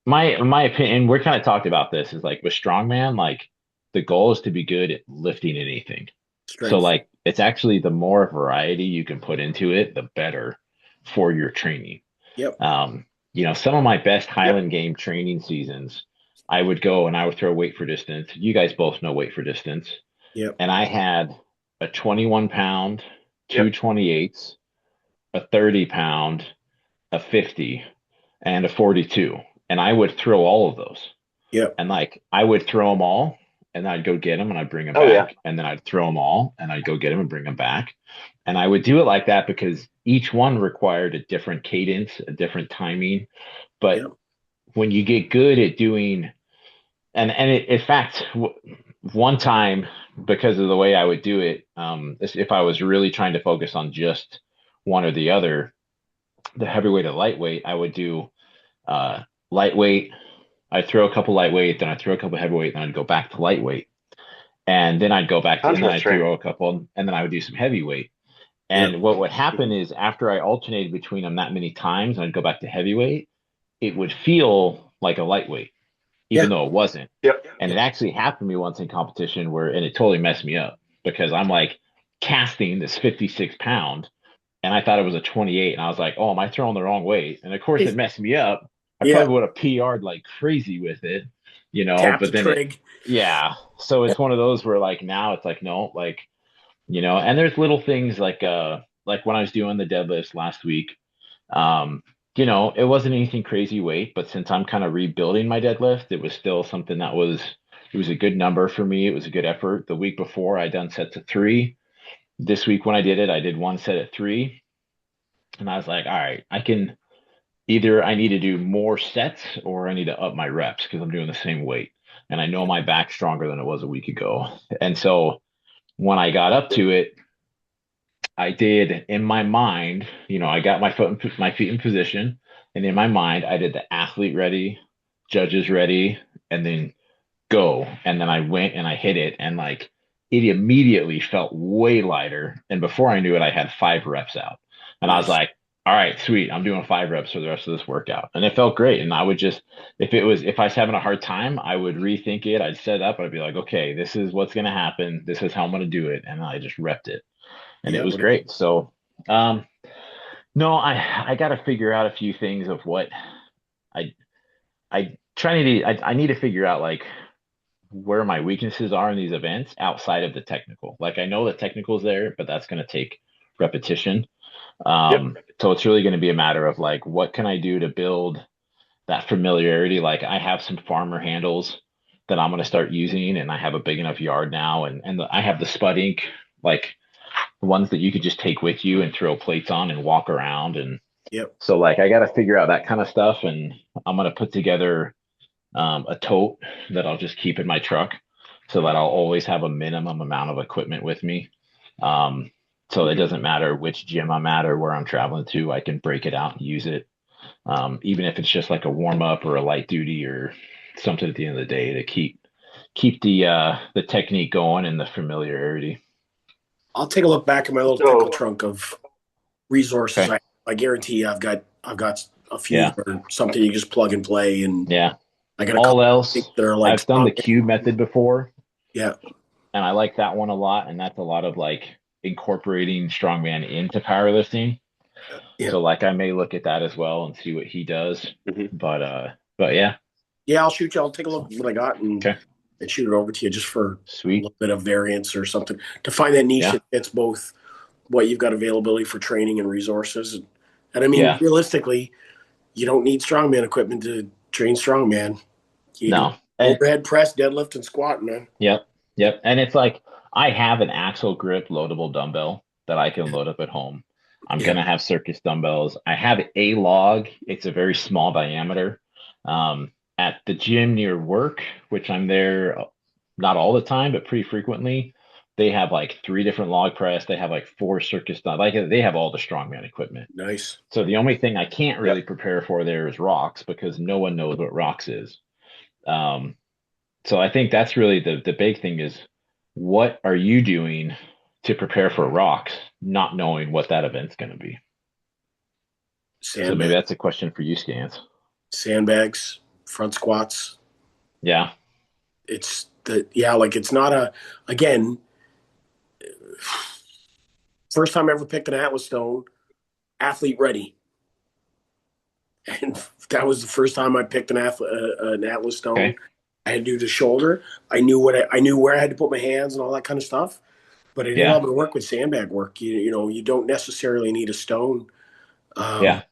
my opinion. We're kind of talked about this is like with strongman, like the goal is to be good at lifting anything. So Strength. like it's actually the more variety you can put into it, the better for your training. Yep. Some of my best Yep. Highland game training seasons, I would go and I would throw weight for distance. You guys both know weight for distance. Yep. And I had a 21 pound, Yep. 228s, a 30 pound, a 50, and a 42. And I would throw all of those. Yep. And like I would throw them all and I'd go get them and I'd bring them Oh yeah. back. And then I'd throw them all and I'd go get them and bring them back. And I would do it like that because each one required a different cadence, a different timing. But Yep. when you get good at doing, in fact, one time, because of the way I would do it, if I was really trying to focus on just one or the other, the heavyweight or lightweight, I would do lightweight. I'd throw a couple lightweight, then I'd throw a couple heavyweight, then I'd go back to lightweight. And then I'd go back to, and then Contrast I'd training. throw a couple, and then I would do some heavyweight. Yep. And what would happen is after I alternated between them that many times and I'd go back to heavyweight, it would feel like a lightweight, Yeah. even though it wasn't. Yep. And it actually happened to me once in competition and it totally messed me up because I'm like casting this 56 pound and I thought it was a 28. And I was like, oh, am I throwing the wrong weight? And of course it messed me up. I Yeah. probably would have PR'd like crazy with it, Tap the but then trig. yeah. So it's one of those where like now it's like, no, like, and there's little things like when I was doing the deadlifts last week, um, it wasn't anything crazy weight, but since I'm kind of rebuilding my deadlift, it was still something it was a good number for me. It was a good effort. The week before I done sets of three. This week when I did it, I did one set at three. And I was like, all right, I need to do more sets or I need to up my reps because I'm doing the same weight. And I know my back's stronger than it was a week ago. And so when I got up to it, I did in my mind, I got my feet in position, and in my mind, I did the athlete ready, judges ready, and then go. And then I went and I hit it, and like it immediately felt way lighter. And before I knew it, I had 5 reps out, and I was Nice. like, "All right, sweet, I'm doing 5 reps for the rest of this workout," and it felt great. And I would just, if I was having a hard time, I would rethink it. I'd set it up. I'd be like, "Okay, this is what's gonna happen. This is how I'm gonna do it," and I just repped it and it Yeah. was great. So, um, no, I got to figure out a few things of what I I need to figure out like where my weaknesses are in these events outside of the technical. Like I know the technical's there, but that's going to take repetition. Yep. So it's really going to be a matter of like what can I do to build that familiarity? Like I have some farmer handles that I'm going to start using, and I have a big enough yard now, and I have the Spud Ink like the ones that you could just take with you and throw plates on and walk around. And Yep. so like I got to figure out that kind of stuff. And I'm going to put together a tote that I'll just keep in my truck so that I'll always have a minimum amount of equipment with me. So it doesn't matter which gym I'm at or where I'm traveling to, I can break it out and use it. Even if it's just like a warm up or a light duty or something at the end of the day to keep the technique going and the familiarity. I'll take a look back at my little pickle So trunk of resources. Okay. I guarantee you I've got a few Yeah. that are something you just plug and play, and Yeah. I got a All couple else, that are like I've done the strong. cube method before, Yeah. and I like that one a lot. And that's a lot of like incorporating strongman into powerlifting. Yeah. So like I may look at that as well and see what he does. mhm. But yeah. Yeah, I'll shoot you. I'll take a So look at what I got okay. and shoot it over to you just for a Sweet. little bit of variance or something to find that niche Yeah. that fits both what you've got availability for training and resources. And I mean, Yeah. realistically, you don't need strongman equipment to train strongman. You need No. And overhead press, deadlift, and squat, man. yep. Yep. And it's like I have an axle grip loadable dumbbell that I can load up at home. I'm Yeah. gonna have circus dumbbells. I have a log. It's a very small diameter. At the gym near work, which I'm there not all the time, but pretty frequently. They have like 3 different log press. They have like 4 circus like they have all the strongman equipment. Nice. So the only thing I can't really Yep. prepare for there is rocks because no one knows what rocks is. Um, so I think that's really the big thing is what are you doing to prepare for rocks, not knowing what that event's going to be. So maybe that's a question for you, Scans. Sandbags, front squats. Yeah. It's it's not again, first time I ever picked an Atlas stone, athlete ready. And that was the first time I picked an Atlas stone. Okay. I had to do the shoulder. I knew where I had to put my hands and all that kind of stuff. But I did all Yeah. the work with sandbag work. You know, you don't necessarily need a stone Um, Yeah.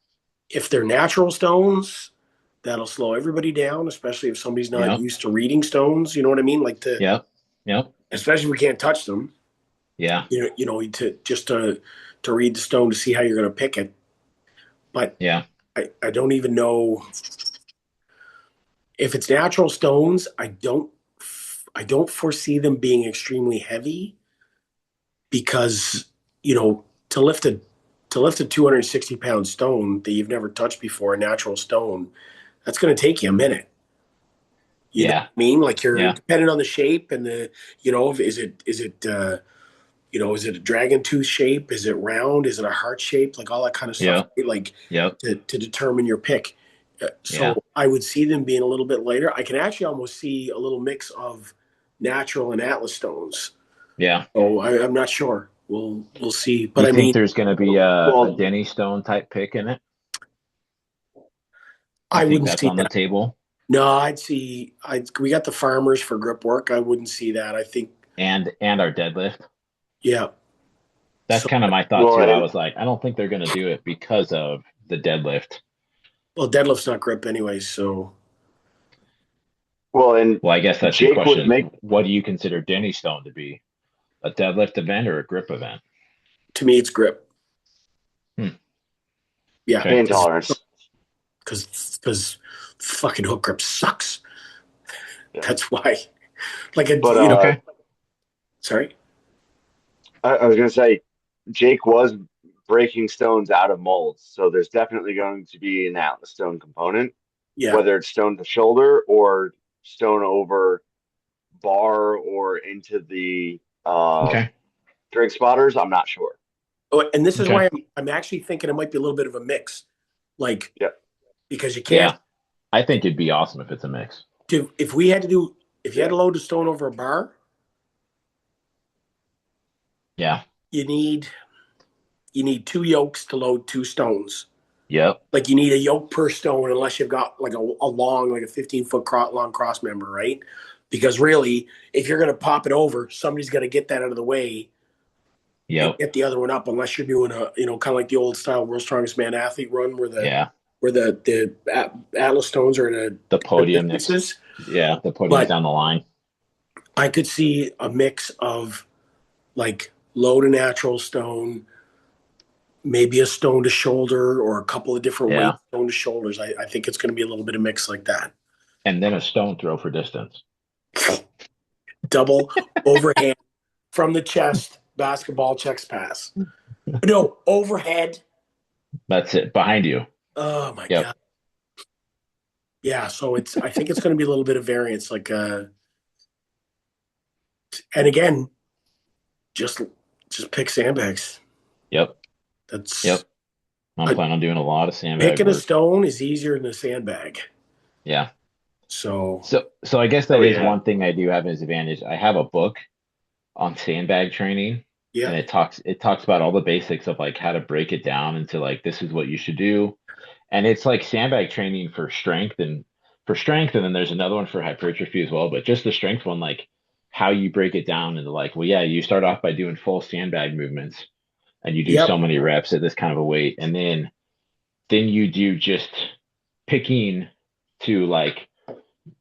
if they're natural stones, that'll slow everybody down, especially if somebody's not Yep. used to reading stones. You know what I mean? Like Yep. Yep. especially if we can't touch them. Yeah. To read the stone to see how you're going to pick it. But Yeah. I don't even know if it's natural stones. I don't foresee them being extremely heavy because to lift a 260-pound stone that you've never touched before, a natural stone, that's going to take you a minute. You know what Yeah. I mean? Like you're Yeah. depending on the shape and is it a dragon tooth shape? Is it round? Is it a heart shape? Like all that kind of stuff, Yep. right? Like Yep. to determine your pick. Yeah. So I would see them being a little bit lighter. I can actually almost see a little mix of natural and atlas stones. Yeah. Oh, I'm not sure. We'll see. But You I think mean, there's going to be a Well, Denny Stone type pick in it? You I think wouldn't that's see on the that. table? No, we got the farmers for grip work. I wouldn't see that. I think, And our deadlift? yeah. That's So, kind of my thought well, too. I and was like, I don't think they're going to do it because of the deadlift. well, deadlift's not grip anyway. So and Well, I guess that's your Jake was question. make What do you consider Denny Stone to be? A deadlift event or a grip event? to me, it's grip. Hmm. Yeah, Okay. pain tolerance. because fucking hook grip sucks. Yeah, That's why. Like a but Okay. sorry. I was gonna say Jake was breaking stones out of molds, so there's definitely going to be an Atlas stone component, Yeah. whether it's stone to shoulder or stone over bar or into the Okay. drink spotters. I'm not sure. Oh, and this is Okay. why I'm actually thinking it might be a little bit of a mix, like Yeah, because you can't Yeah. I think it'd be awesome if it's a mix. do if we had to do if you had yeah, to load a stone over a bar, Yeah. you need two yokes to load two stones. Yep. Like you need a yoke per stone unless you've got like a long like a 15-foot long cross member, right? Because really, if you're going to pop it over, somebody's got to get that out of the way and Yep. get the other one up unless you're doing a kind of like the old style world's strongest man athlete run where Yeah. the atlas stones are in The the podium next. distances. Yeah. The podium's But down the line. I could see a mix of like load a natural stone, maybe a stone to shoulder or a couple of different weight Yeah. stone to shoulders. I think it's going to be a little bit of mix like that. And then a stone throw for distance. Double overhand from the chest basketball checks pass. No, overhead. That's it. Behind you. Oh my Yep. god. Yeah, so I think it's going to be a little bit of variance and again, just pick sandbags. Yep. That's Yep. I'm I, planning on doing a lot of sandbag picking a work. stone is easier than a sandbag. Yeah. So, So I guess oh that is yeah. one thing I do have as advantage. I have a book on sandbag training, yeah. and it talks about all the basics of like how to break it down into like this is what you should do. And it's like sandbag training for strength, and then there's another one for hypertrophy as well. But just the strength one, like how you break it down into like, well, yeah, you start off by doing full sandbag movements and you do Yep. so many reps at this kind of a weight, and then you do just picking to like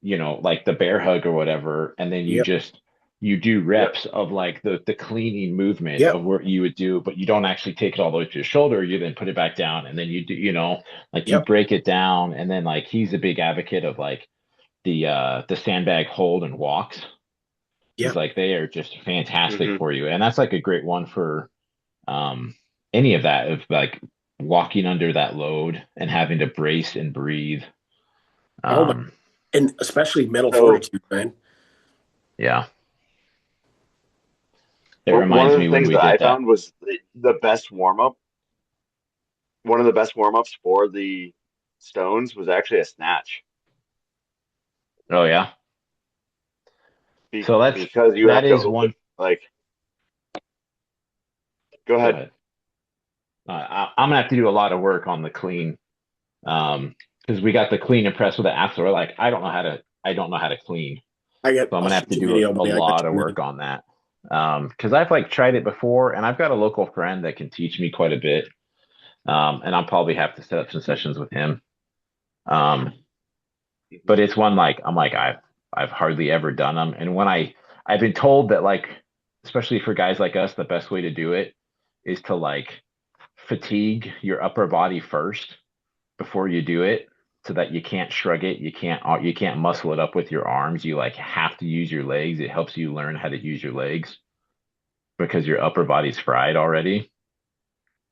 the bear hug or whatever, and then you Yep. just you do Yep. reps of like the cleaning movement of Yep. what you would do, but you don't actually take it all the way to your shoulder. You then put it back down, and then you do, like you Yep. break it down, and then like he's a big advocate of like the sandbag hold and walks. He's Yep. like they are just fantastic hmm for you, and that's like a great one for um any of that of like walking under that load and having to brace and breathe. Oh my, Um, and especially mental So fortitude, man. yeah. It one reminds of me the when things we that I did that. found was the best warm up. One of the best warm ups for the stones was actually a snatch Oh yeah. So because you that have to is open one. like. Go Go ahead. ahead. I'm gonna have to do a lot of work on the clean, because we got the clean and press with the axle. We're like, I don't know how to clean, so I'm I'll gonna have shoot to you a do video, a buddy. I got lot of you, man. work on that. Because I've like tried it before, and I've got a local friend that can teach me quite a bit. And I'll probably have to set up some sessions with him. Um, but it's one like I'm like I've hardly ever done them, and when I've been told that like especially for guys like us, the best way to do it is to like fatigue your upper body first before you do it, so that you can't shrug it, you can't muscle it up with your arms. You like have to use your legs. It helps you learn how to use your legs because your upper body's fried already.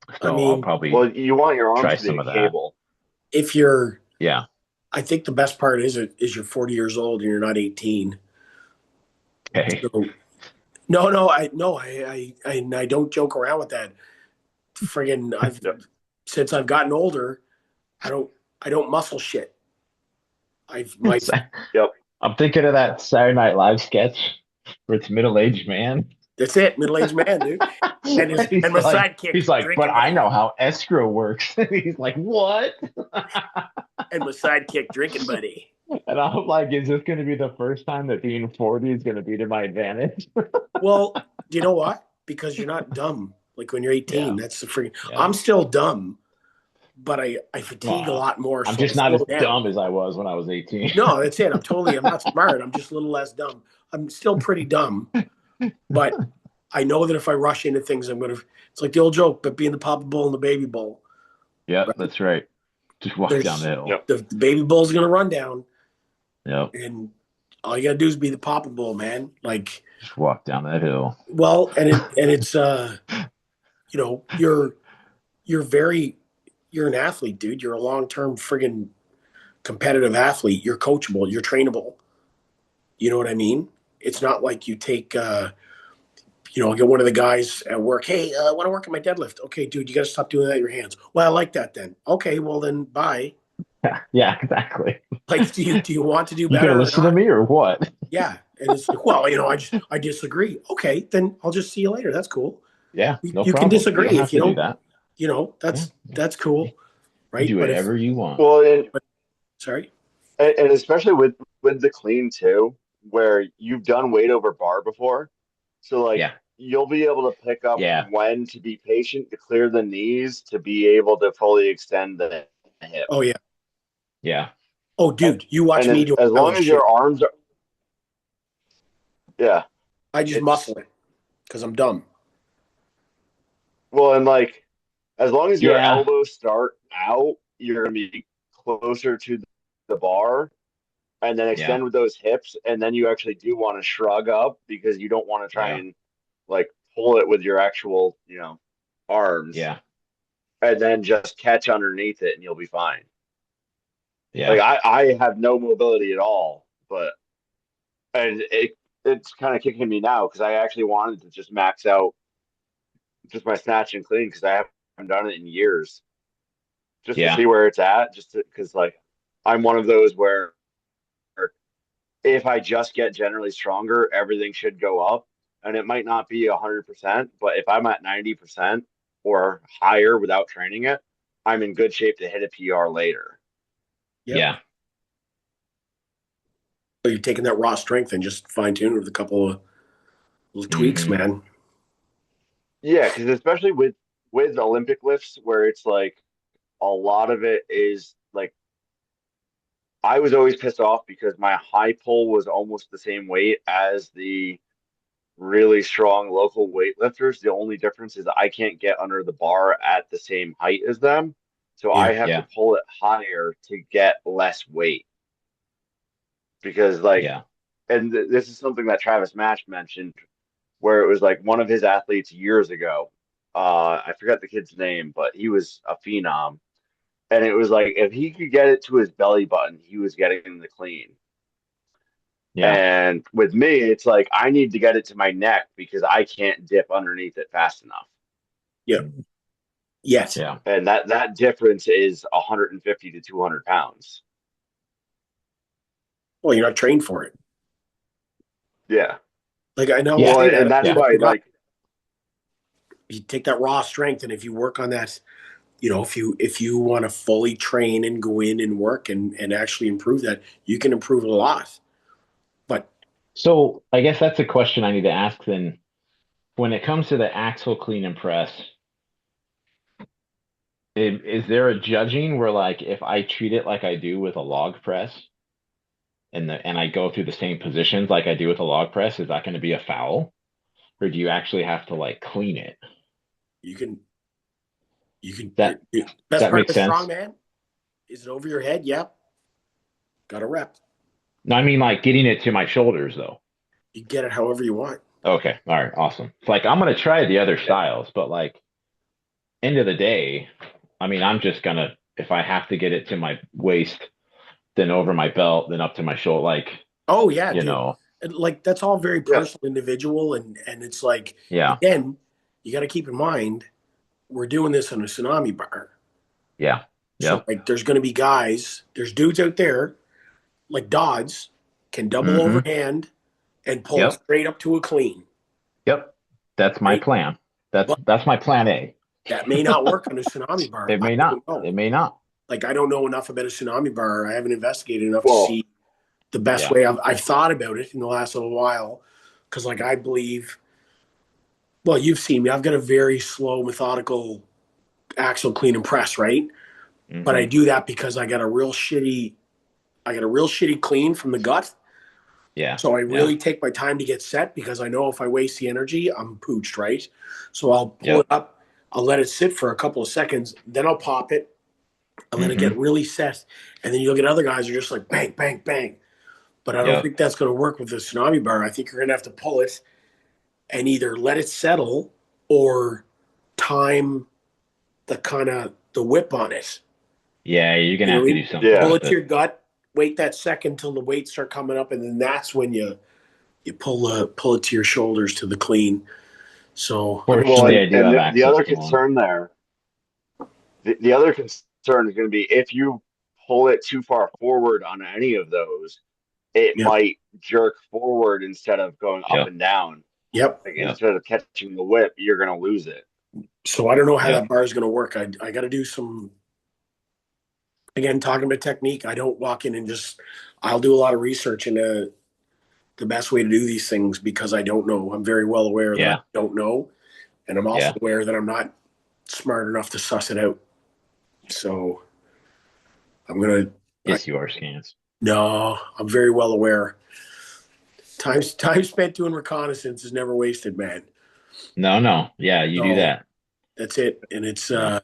I So I'll mean, probably Well, you want your arms try to be some a of that. cable. if you're, Yeah. I think the best part is you're 40 years old and you're not 18. Okay. So no, no, I don't joke around with that. Friggin', Yep. since I've gotten older, I don't, I don't muscle shit. I've my Yep. I'm thinking of that Saturday Night Live sketch where it's middle-aged man. That's it, middle aged man, dude, And and he's my like, sidekick but drinking I buddy, know how escrow works. And he's like, what? and my sidekick drinking buddy. And I'm like, is this going to be the first time that being 40 is going to be to my advantage? Well, do you know what? Because you're not dumb. Like when you're 18, Yeah, that's the freaking. yeah. I'm still dumb, but I fatigue a Well, lot more, I'm so I just not as slow down. dumb as I was when I was 18. No, that's it. I'm not smart. I'm just a little less dumb. I'm still pretty dumb, but I know that if I rush into things, I'm gonna. It's like the old joke, but being the Papa Bull and the Baby Bull, Yep, right? that's right. Just walk down the There's hill. Yep. the Baby Bull's gonna run down, Yep, and all you gotta do is be the Papa Bull, man. Like, just walk down that hill. well, it's you know, you're very you're an athlete, dude. You're a long term friggin' competitive athlete. You're coachable. You're trainable. You know what I mean? It's not like you take get one of the guys at work. Hey, I want to work on my deadlift. Okay, dude, you got to stop doing that with your hands. Well, I like that then. Okay, well then, bye. Yeah, yeah, exactly. Like, do you want to do You gonna better or listen to not? me or what? Yeah, and it's like, well, I disagree. Okay, then I'll just see you later. That's cool. Yeah, no You can problem. You don't disagree if have you to do don't. that. Yeah, That's cool, you right? do But if whatever you want. Well, but sorry, and especially with the clean too, where you've done weight over bar before, so like Yeah, you'll be able to pick up yeah, when to be patient to clear the knees to be able to fully extend the hip. oh yeah, yeah, oh And, dude, you watch and me do as long highland as shit. your arms are, yeah, I just it's muscle it because I'm dumb. well, and like as long as your yeah, elbows start out, you're gonna be closer to the bar and then yeah, extend with those hips, and then you actually do want to shrug up because you don't want to try yeah, and like pull it with your actual, arms, yeah, and then just catch underneath it, and you'll be fine. Like yeah, I have no mobility at all, but and it's kind of kicking me now because I actually wanted to just max out just my snatch and clean because I haven't done it in years, just to yeah, see where it's at, just because like I'm one of those where if I just get generally stronger, everything should go up. And it might not be 100%, but if I'm at 90% or higher without training it, I'm in good shape to hit a PR later. Yep. yeah. So you're taking that raw strength and just fine tune with a couple of little tweaks, Hmm. man. Yeah, because especially with Olympic lifts, where it's like a lot of it is like I was always pissed off because my high pull was almost the same weight as the really strong local weightlifters. The only difference is I can't get under the bar at the same height as them. So Yeah. I have to Yeah, pull it higher to get less weight because like yeah, and this is something that Travis Match mentioned where it was like one of his athletes years ago. I forgot the kid's name, but he was a phenom. And it was like if he could get it to his belly button, he was getting the clean. yeah, And with me, it's like I need to get it to my neck because I can't dip underneath it fast enough. Yeah. Yet. yeah. And that difference is 150 to 200 pounds. Well, you're not trained for it. Yeah. Like I know we Yeah, Well, say and that, that's yeah, why, like, you take that raw strength, and if you work on that, if you want to fully train and go in and work and actually improve that, you can improve a lot. But so I guess that's a question I need to ask then. When it comes to the axle clean and press, Is there a judging where like if I treat it like I do with a log press and I go through the same positions like I do with a log press, is that going to be a foul? Or do you actually have to like clean it? You can That best that part makes of a sense. strongman is it over your head? Yep. Got a rep. No, I mean like getting it to my shoulders though. You get it however you want. Okay, all right, awesome. It's like I'm gonna try the other styles, but like end of the day, I mean I'm just gonna if I have to get it to my waist, then over my belt, then up to my shoulder, like Oh yeah, you dude. know, And, like that's all very Yeah. personal, individual, and it's like yeah, again, you got to keep in mind we're doing this in a tsunami bar. yeah, So yep, like, there's going to be guys, there's dudes out there like Dodds can double mm-hmm, overhand and pull it yep, straight up to a clean, yep. That's my right? plan. But That's my plan A. that may not work on a tsunami bar. It I may not. don't know. It may not. Like I don't know enough about a tsunami bar. I haven't investigated enough to Well, see the best Yeah, way. I've thought about it in the last little while because like I believe. Well, you've seen me. I've got a very slow, methodical axle clean and press, right? But I mm-hmm, do that because I got a real shitty clean from the gut. yeah, So I yeah, really take my time to get set because I know if I waste the energy, I'm pooched, right? So I'll pull it yep, up, I'll let it sit for a couple of seconds, then I'll pop it, and let it mm-hmm, get really set. And then you'll get other guys who are just like bang, bang, bang. But I don't yep, think that's going to work with the tsunami bar. I think you're going to have to pull it and either let it settle or time the kind of the whip on it. yeah. You're You gonna know have what I to mean? do something yeah. Pull with it to it. your gut, wait that second till the weights start coming up, and then that's when you pull it to your shoulders to the clean. So I'm Well, Fortunately, I do and have the access other to one. concern there, the other concern is going to be if you pull it too far forward on any of those, it yep, might jerk forward instead of going up Yep, and down. yep. Like yep, instead of catching the whip, you're going to lose it. So I don't know how that yep, bar is going to work. I got to do some again talking about technique. I don't walk in and just I'll do a lot of research into the best way to do these things because I don't know. I'm very well aware that I yeah, don't know, and I'm also yeah. aware that I'm not smart enough to suss it out. So I'm gonna. Yes, you are scans. No, I'm very well aware. Time spent doing reconnaissance is never wasted, man. No, no. Yeah, you do So that. that's it. And it's Yeah,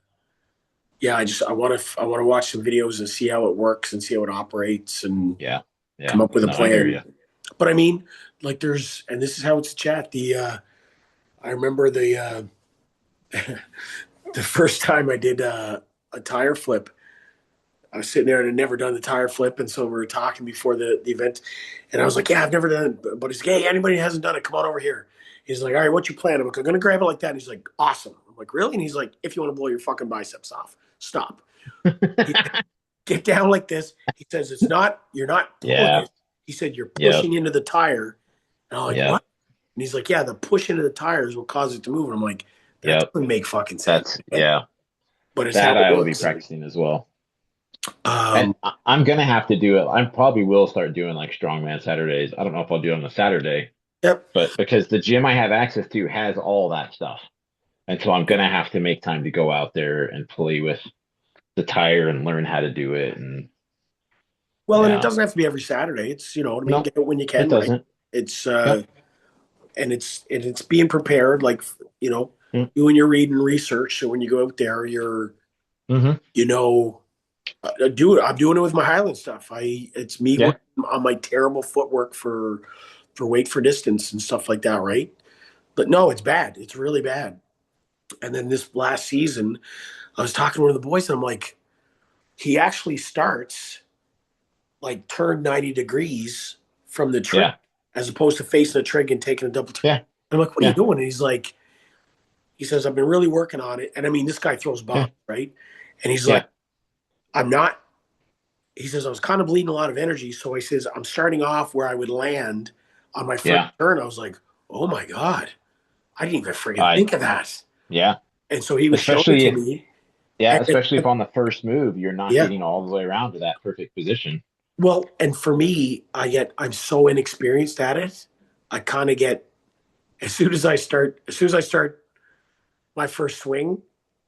yeah, I want to watch some videos and see how it works and see how it operates and yeah, come yeah. up with a No, I hear plan. you. But I mean, like there's and this is how it's chat. I remember the first time I did a tire flip. I was sitting there and I'd never done the tire flip, and so we were talking before the event, and I was like, "Yeah, I've never done it." But he's like, "Hey, anybody who hasn't done it, come on over here." He's like, "All right, what's your plan?" I'm like, "I'm gonna grab it like that." And he's like, "Awesome." I'm like, "Really?" And he's like, "If you want to blow your fucking biceps off, stop. Get down like this." He says, "It's not. You're not pulling Yeah, it." He said, "You're yep, pushing into the tire." And I'm like, "What?" yep, And he's like, "Yeah, the push into the tires will cause it to move." And I'm like, "That yep. doesn't make fucking sense." That's Man. yeah. But it's how That it I will be works. practicing as well. And Um, I'm gonna have to do it. I probably will start doing like strongman Saturdays. I don't know if I'll do it on a Saturday, yep. but because the gym I have access to has all that stuff. And so I'm gonna have to make time to go out there and play with the tire and learn how to do it. And Well, and it yeah, doesn't have to be every Saturday. It's you know what I mean. no, Get it when you it can, right? doesn't. It's Yep. and it's being prepared, like you know, doing your reading and research. So when you go out there, you're Mm-hmm. you know, do it. I'm doing it with my Highland stuff. It's me Yeah. working on my terrible footwork for weight for distance and stuff like that, right? But no, it's bad. It's really bad. And then this last season, I was talking to one of the boys, and I'm like, he actually starts like turned 90 degrees from the trig Yeah. as opposed to facing a trig and taking a double turn. Yeah. I'm like, what are you Yeah. doing? And he's like, he says, I've been really working on it. And I mean, this guy throws Yeah. bombs, right? And he's like, Yeah. I'm not, he says, I was kind of bleeding a lot of energy. So he says, I'm starting off where I would land on my first Yeah. turn. I was like, oh my God, I didn't even friggin' I think of that. yeah. And so he was showing it Especially to if me. yeah, And especially if on the first move you're not yeah, getting all the way around to that perfect position. well, and for me, I'm so inexperienced at it. I kind of get, as soon as I start my first swing,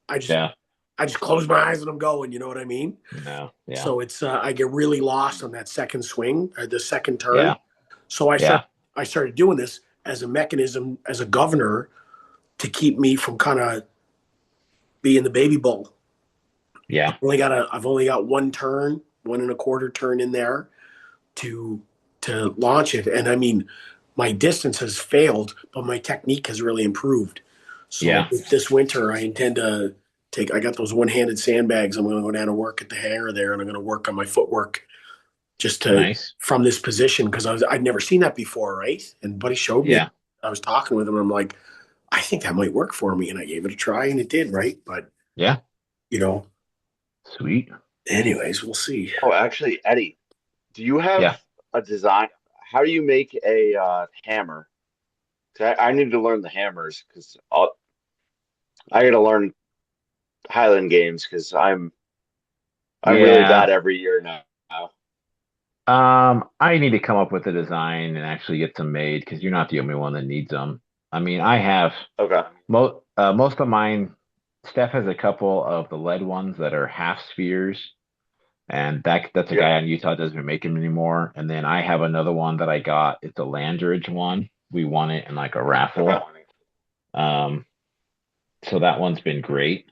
I just Yeah. I just close my eyes and I'm going. You know what I mean? No. Yeah. So it's I get really lost on that second swing or the second turn. Yeah. So Yeah. I started doing this as a mechanism, as a governor to keep me from kind of being the baby bull. Yeah. I've only got one turn, 1.25 turn in there to launch it. And I mean, my distance has failed, but my technique has really improved. So Yeah. this winter, I intend to take. I got those one-handed sandbags. I'm going to go down and work at the hangar there, and I'm going to work on my footwork just to Nice. from this position because I'd never seen that before, right? And Buddy showed me. Yeah. I was talking with him, and I'm like, I think that might work for me, and I gave it a try, and it did, right? But Yeah. you know, Sweet. anyways, we'll see. Oh, actually, Eddie, do you have Yeah. a design? How do you make a hammer? 'Cause I need to learn the hammers because I got to learn Highland games because I'm really Yeah. bad every year now. I need to come up with a design and actually get some made because you're not the only one that needs them. I mean, I have Okay. most of mine. Steph has a couple of the lead ones that are half spheres, and that's a Yeah. guy on Utah doesn't make them anymore. And then I have another one that I got. It's a Landridge one. We won it in like a raffle. Okay. Um, so that one's been great.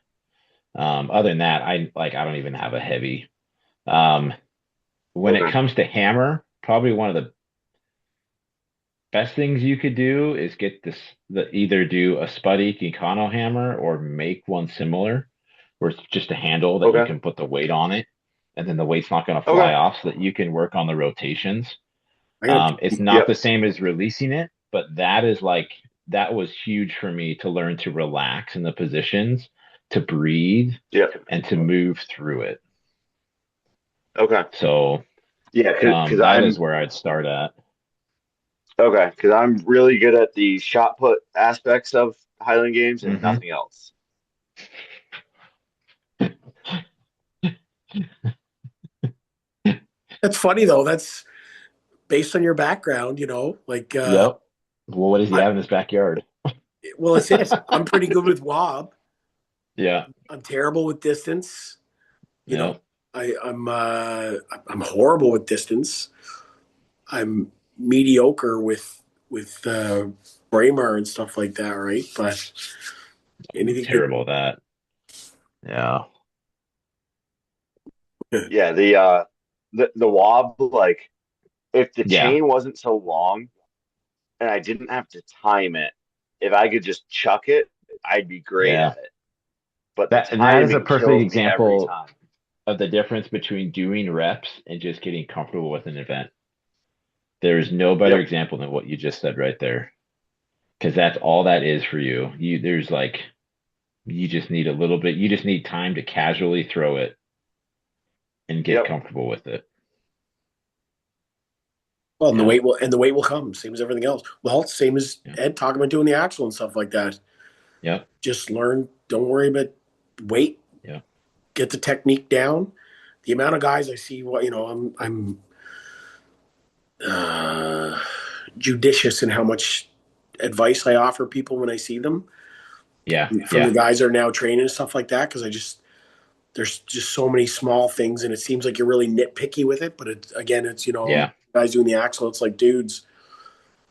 Other than that, I don't even have a heavy. Um, when it Okay. comes to hammer, probably one of the best things you could do is get either do a Spuddy Kikano hammer or make one similar, where it's just a handle that you Okay. can put the weight on it, and then the weight's not going to fly Okay. off, so that you can work on the rotations. I got It's not Yep. the same as releasing it, but that was huge for me to learn to relax in the positions, to breathe, Yep. and to move through it. Okay. So Yeah, because that is where I'd start at. okay, because I'm really good at the shot put aspects of Highland games and Hmm. nothing else. That's funny though. That's based on your background, like Yep. Well, what does he I have in his backyard? well, it's it. I'm pretty good with wob. Yeah. I'm terrible with distance. You know, Yep. I'm horrible with distance. I'm mediocre with Braemar and stuff like that, right? But anything Terrible at that. Yeah. good. Yeah, the wob, like if the Yeah. chain wasn't so long and I didn't have to time it, if I could just chuck it, I'd be great Yeah. at it. But the That is a timing perfect kills me every example time. of the difference between doing reps and just getting comfortable with an event. There's no better Yep. example than what you just said right there. Because that's all that is for you. You just need a little bit, you just need time to casually throw it and get Yep. comfortable with it. Well, and Yeah. the weight will come, same as everything else. Well, same as Yeah. Ed talking about doing the axle and stuff like that. Yeah. Just learn. Don't worry about weight. Yeah. Get the technique down. The amount of guys I see, I'm uh, judicious in how much advice I offer people when I see them Yeah. from the Yeah. guys that are now training and stuff like that. Because there's just so many small things, and it seems like you're really nitpicky with it. But it's Yeah. guys doing the axle. It's like, dudes,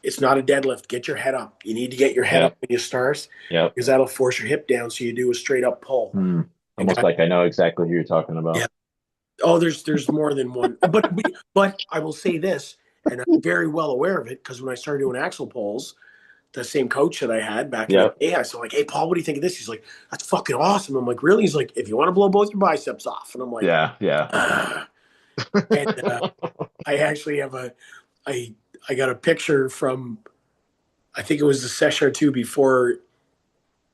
it's not a deadlift. Get your head up. You need to get your head Yep. up when you start Yep. because that'll force your hip down. So you do a straight up pull. Hmm. And Almost like I know exactly who you're talking yeah. about. Oh, there's more than one. But I will say this, and I'm very well aware of it because when I started doing axle pulls, the same coach that I had back in the Yep. day, I said like, "Hey, Paul, what do you think of this?" He's like, "That's fucking awesome." I'm like, "Really?" He's like, "If you want to blow both your biceps off," and I'm like, Yeah. Yeah. ah. And I actually have I I got a picture from I think it was the session or two before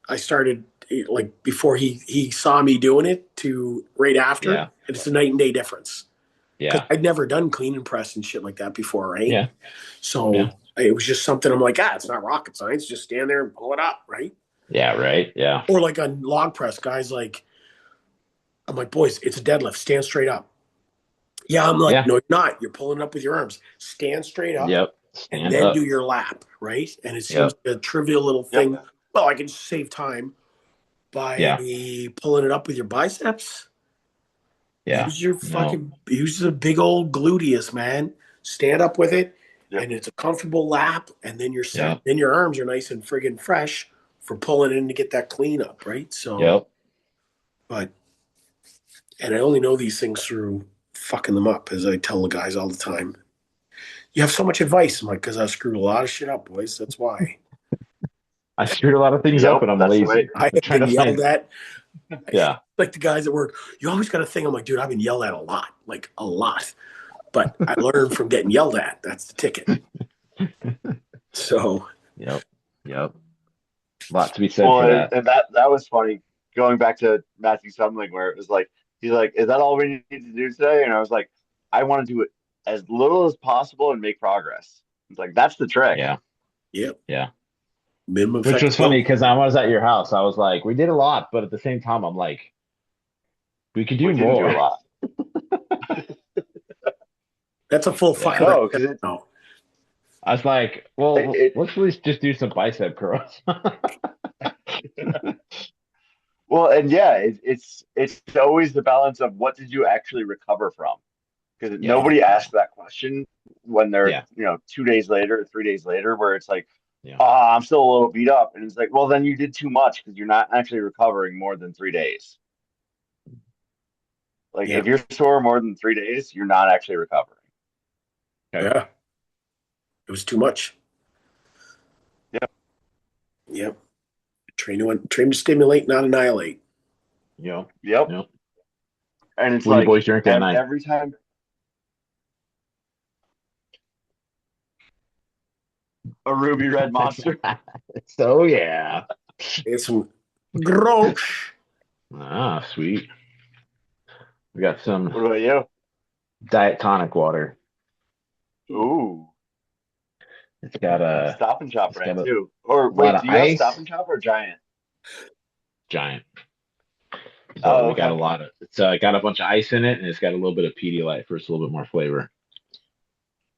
I started, like before he saw me doing it to right after, Yeah. and it's a night and day difference because Yeah. I'd never done clean and press and shit like that before, right? Yeah. So Yeah. it was just something I'm like, it's not rocket science. Just stand there and pull it up, right? Yeah. Right. Yeah. Or like on log press, guys like, I'm like, boys, it's a deadlift. Stand straight up. Yeah, I'm like, Yeah. no, you're not. You're pulling it up with your arms. Stand straight up Yep. and Stand then do up. your lap, right? And it seems Yep. like a trivial little Yep. thing. Well, I can save time. by Yeah. pulling it up with your biceps. Yeah. No. Use the big old gluteus, man. Stand up with it, Yep. and it's a comfortable lap, and then you're set. Yep. Then your arms are nice and friggin' fresh for pulling in to get that clean up, right? So, Yep. but, and I only know these things through fucking them up, as I tell the guys all the time. You have so much advice. I'm like, because I screwed a lot of shit up, boys. That's why. I screwed a lot of things up, Yep. and I'm That's the way. lazy. I I'm have trying been to yelled find. at. Yeah. Like the guys at work, you always got a thing. I'm like, dude, I've been yelled at a lot, like a lot. But I learned from getting yelled at. That's the ticket. So, Yep. Yep. A lot to be said Well, for that. and that was funny. Going back to Matthew Sumling, where it was like he's like, "Is that all we need to do today?" And I was like, "I want to do it as little as possible and make progress." It's like that's the trick. Yeah. yep, Yeah. minimum Which was effective funny dose. because I was at your house. I was like, we did a lot, but at the same time, I'm like, we could We do didn't do a more. lot. That's a full Yeah. fucking. No, because No. I was like, well, it let's at least just do some bicep curls. well, and yeah, it's always the balance of what did you actually recover from? Because Yeah. nobody asks that question when they're Yeah. 2 days later, 3 days later, where it's like, Yeah. I'm still a little beat up, and it's like, well, then you did too much because you're not actually recovering more than 3 days. Like Yeah. if you're sore more than 3 days, you're not actually recovering. Okay. Yeah. It was too much. Yep. Yep. Train to stimulate, not annihilate. Yep. Yep. Yep. And it's What do you like boys drink at night? every time. A ruby red monster. So yeah. It's some gross. Ah, sweet. We got some What about you? diet tonic water. Ooh, It's got a Stop and Shop it's got brand a too. Or lot wait, of do you have Stop ice. and Shop or Giant? Giant. So Oh, we got a okay. lot of it's got a bunch of ice in it, and it's got a little bit of Pedialyte for it's a little bit more flavor.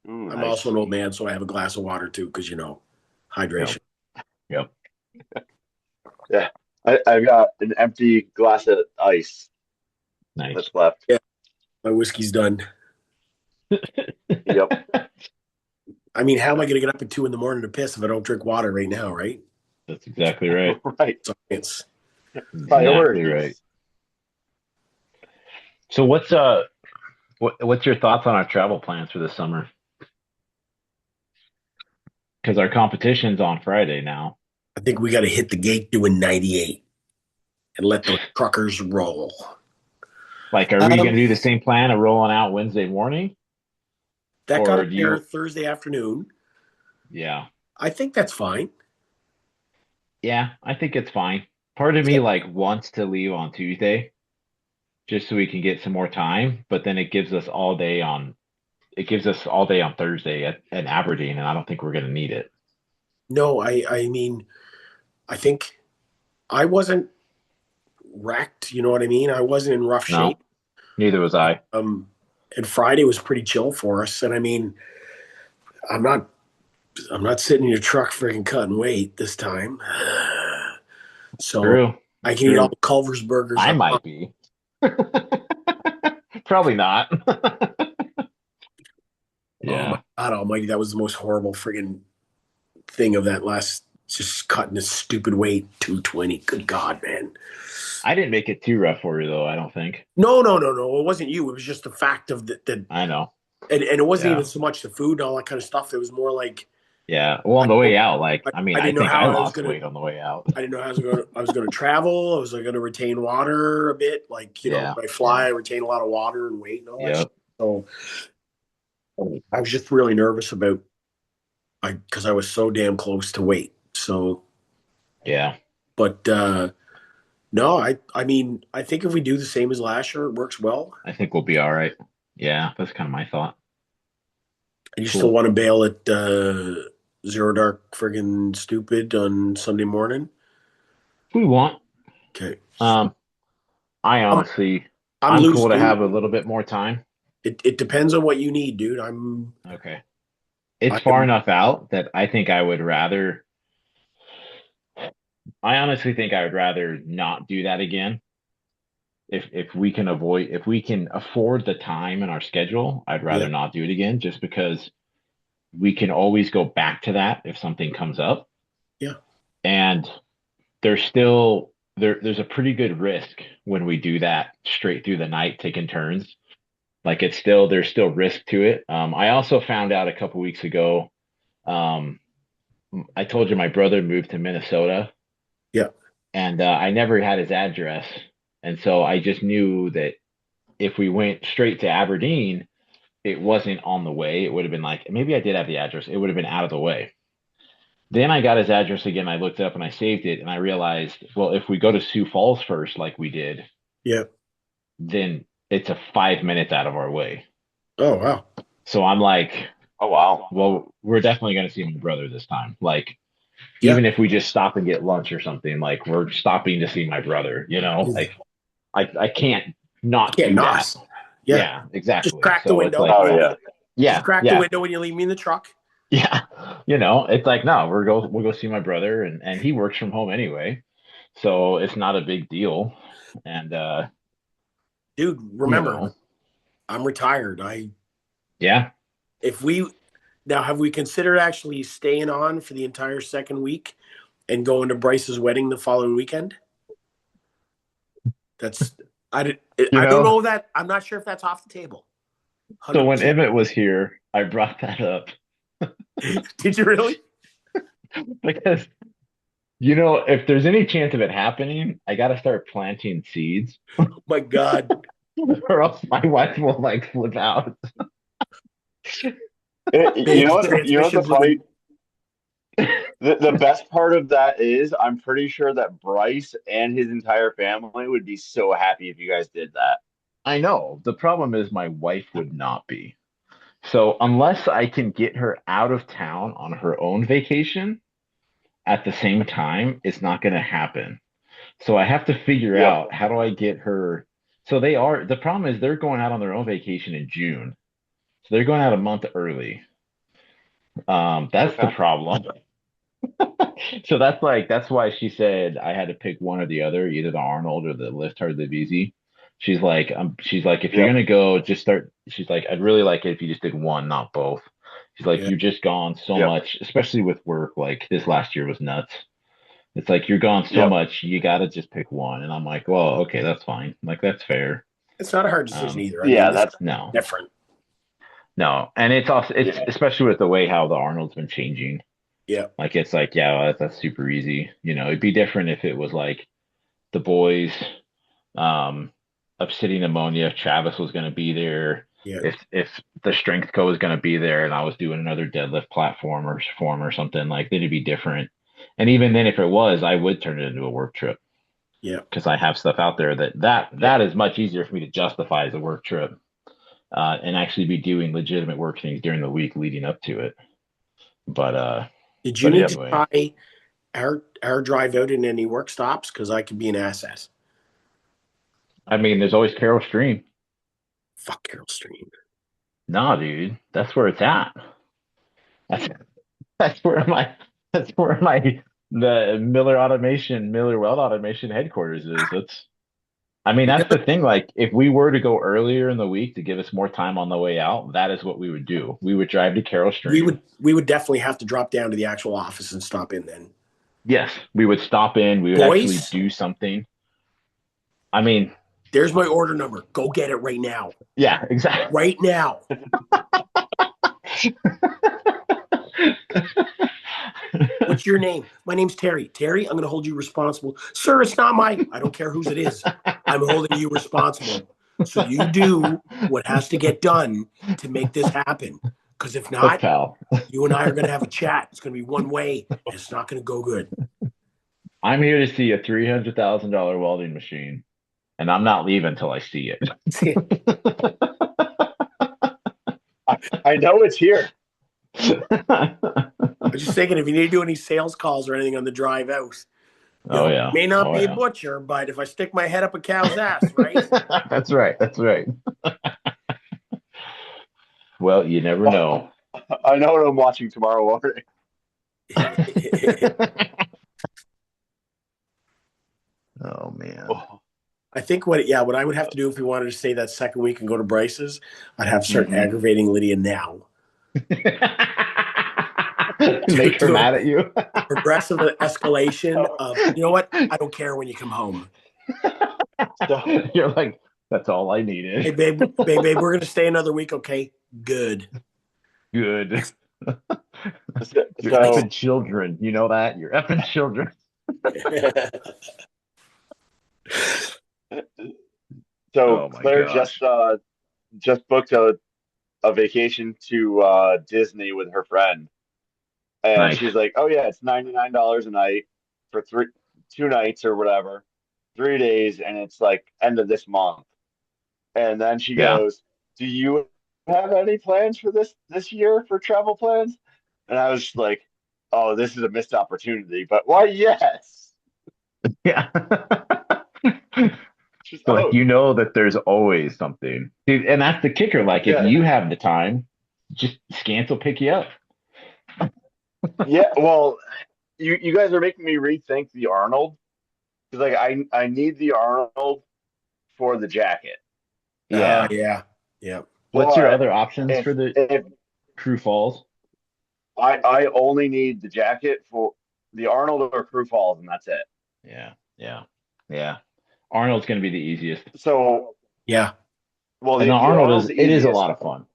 Ooh, I'm also an nice. old man, so I have a glass of water too, because hydration. Yep. Yep. Yeah, I've got an empty glass of ice Nice. that's left. Yeah, my whiskey's done. Yep. I mean, how am I going to get up at 2 a.m. to piss if I don't drink water right now, right? That's exactly right. Right. Science. Exactly right. Priorities. So what's your thoughts on our travel plans for this summer? Because our competition's on Friday now. I think we got to hit the gate doing 98 and let those truckers roll. Like, are we going Um, to do the same plan of rolling out Wednesday morning, that got us or do there you? Thursday afternoon. Yeah, I think that's fine. yeah, I think it's fine. Part of me like wants to leave on Tuesday just so we can get some more time, but then it gives us all day on Thursday at Aberdeen, and I don't think we're going to need it. No, I mean, I think I wasn't wrecked. You know what I mean? I wasn't in rough shape. No, neither was I. Um, and Friday was pretty chill for us. And I mean, I'm not I'm not sitting in your truck freaking cutting weight this time. So True, I it's can eat all true. the Culver's burgers I I might want. be. Probably not. Oh my Yeah. God Almighty, that was the most horrible friggin' thing of that last, just cutting this stupid weight, 220. Good God, man. I didn't make it too rough for you though, I don't think. No, no, no, no. It wasn't you. It was just the fact of that, I know. and it wasn't Yeah. even so much the food and all that kind of stuff. It was more like Yeah. Well, on I, the way out, like, I mean, I I didn't know think how I I was lost gonna. weight on the way out. I didn't know how I was gonna travel. I was like gonna retain water a bit. Like Yeah. when I fly, I retain a lot of water and weight and all that shit. Yep. So I was just really nervous about because I was so damn close to weight. So, Yeah. but no, I mean, I think if we do the same as last year, it works well. I think we'll be all right. Yeah. That's kind of my thought. And you still Cool. want to bail at Zero Dark friggin' stupid on Sunday morning? If we want. Okay. Um, I I'm honestly, I'm I'm loose, cool to dude. have a little bit more time. It depends on what you need, dude. Okay. It's I far am enough out that I think I would rather I honestly think I would rather not do that again. If we can afford the time in our schedule, I'd rather Yeah, not do it again just because we can always go back to that if something comes up. yeah, And there's a pretty good risk when we do that straight through the night, taking turns. Like there's still risk to it. I also found out a couple weeks ago. Um, I told you my brother moved to Minnesota, yeah. and I never had his address, and so I just knew that if we went straight to Aberdeen, it wasn't on the way. It would have been like maybe I did have the address. It would have been out of the way. Then I got his address again. I looked it up and I saved it, and I realized, well, if we go to Sioux Falls first, like we did, Yeah. then it's a 5 minutes out of our way. Oh, wow. So I'm like, Oh wow. well, we're definitely going to see my brother this time. Like, Yeah. even if we just stop and get lunch or something, like we're stopping to see my brother, you know, You like I can't not can't do that. not. Yeah. Yeah, Just exactly. crack the So it's window. like, Oh yeah. Just yeah, crack the yeah, window when you leave me in the truck. yeah. It's like, no, we'll go see my brother and he works from home anyway. So it's not a big deal. And Dude, you remember, know, I'm retired. yeah. If we now have we considered actually staying on for the entire second week and going to Bryce's wedding the following weekend? That's I did, You I don't know, know that I'm not sure if that's off the table. so when 100%. Emmett was here, I brought that up Did you really? because if there's any chance of it happening, I got to start planting seeds, Oh my God. or else my wife will like flip out. You know The what? You know what the transmissions will funny be the best part of that is I'm pretty sure that Bryce and his entire family would be so happy if you guys did that. I know. The problem is my wife would not be. So unless I can get her out of town on her own vacation at the same time, it's not going to happen. So I have to figure Yep. out how do I get her. The problem is they're going out on their own vacation in June. So they're going out a month early. That's the Okay. problem. So that's why she said I had to pick one or the other, either the Arnold or the Lift Hard Live Easy. She's like, if you're Yep. gonna go, just start. She's like, I'd really like it if you just did one, not both. She's like, yeah. you're just gone so Yep. much, especially with work. Like this last year was nuts. It's like you're gone so Yep. much, you gotta just pick one. And I'm like, well, okay, that's fine. Like that's fair. It's not a hard decision either. I mean, Yeah, this is that's No, different. no, and it's also it's yeah. especially with the way how the Arnold's been changing. Yeah. Like it's like, yeah, well, that's super easy. It'd be different if it was like the boys, um, Obsidian Ammonia, if Travis was going to be there, Yeah. if the Strength Co was going to be there, and I was doing another deadlift platform or form or something, like then it'd be different. And even then, if it was, I would turn it into a work trip Yeah. because I have stuff out there that is much easier for me to justify as a work trip, and actually be doing legitimate work things during the week leading up to it. But Did you but need to anyway, try our drive out in any work stops? Because I could be an asset. I mean, there's always Carol Stream. Fuck Carol Stream. Nah, dude, that's where it's at. That's that's where my that's where my the Miller Weld Automation headquarters is. I mean, You that's never the thing. Like, if we were to go earlier in the week to give us more time on the way out, that is what we would do. We would drive to Carroll Stream. we would definitely have to drop down to the actual office and stop in then. Yes, we would stop in. We would actually Boys, do something. I mean, there's my order number. Go get it right now. yeah, exactly. Right now. What's your name? My name's Terry. Terry, I'm going to hold you responsible. Sir, it's not my. I don't care whose it is. I'm holding you responsible. So you do what has to get done to make this happen. Because if Look, not, pal, you and I are going to have a chat. It's going to be one way. And it's not going to go good. I'm here to see a $300,000 welding machine, and I'm not leaving until I see it. I know it's here. I'm just thinking if you need to do any sales calls or anything on the drive out, Oh yeah. may not Oh be a yeah. butcher, but if I stick my head up a cow's ass, right? That's right. That's right. Well, you never know. I know what I'm watching tomorrow morning. I think what I would have to do if we wanted to stay that second week and go to Bryce's, I'd have to start Hmm. aggravating Lydia now. Make her Do mad at you. a progressive escalation So, of, you know what? I don't care when you come home. so, You're like, that's all I needed. Hey, babe, we're gonna stay another week, okay? Good. Good. You're so, effing children. You know that? You're effing children. so Oh my Claire gosh. just booked a vacation to Disney with her friend, and Nice. she's like, "Oh yeah, it's $99 a night for 2 nights or whatever, 3 days, and it's like end of this month." And then she Yeah. goes, "Do you have any plans for this year for travel plans?" And I was like, "Oh, this is a missed opportunity." But why? Yes. Yeah. She's So like oh you know that there's always something. Dude, and that's the kicker. Like if yeah you have the time, just Scants will pick you up. yeah. Well, you guys are making me rethink the Arnold because like I need the Arnold for the jacket, Yeah. Yeah. Yeah. What's your but other options for the if Crü Falls? I only need the jacket for the Arnold or Crew Falls, and that's it. Yeah. Yeah. Yeah. Arnold's gonna be the easiest. So, Yeah. well, And the the Arnold Arnold's is the it is a easiest, lot of fun.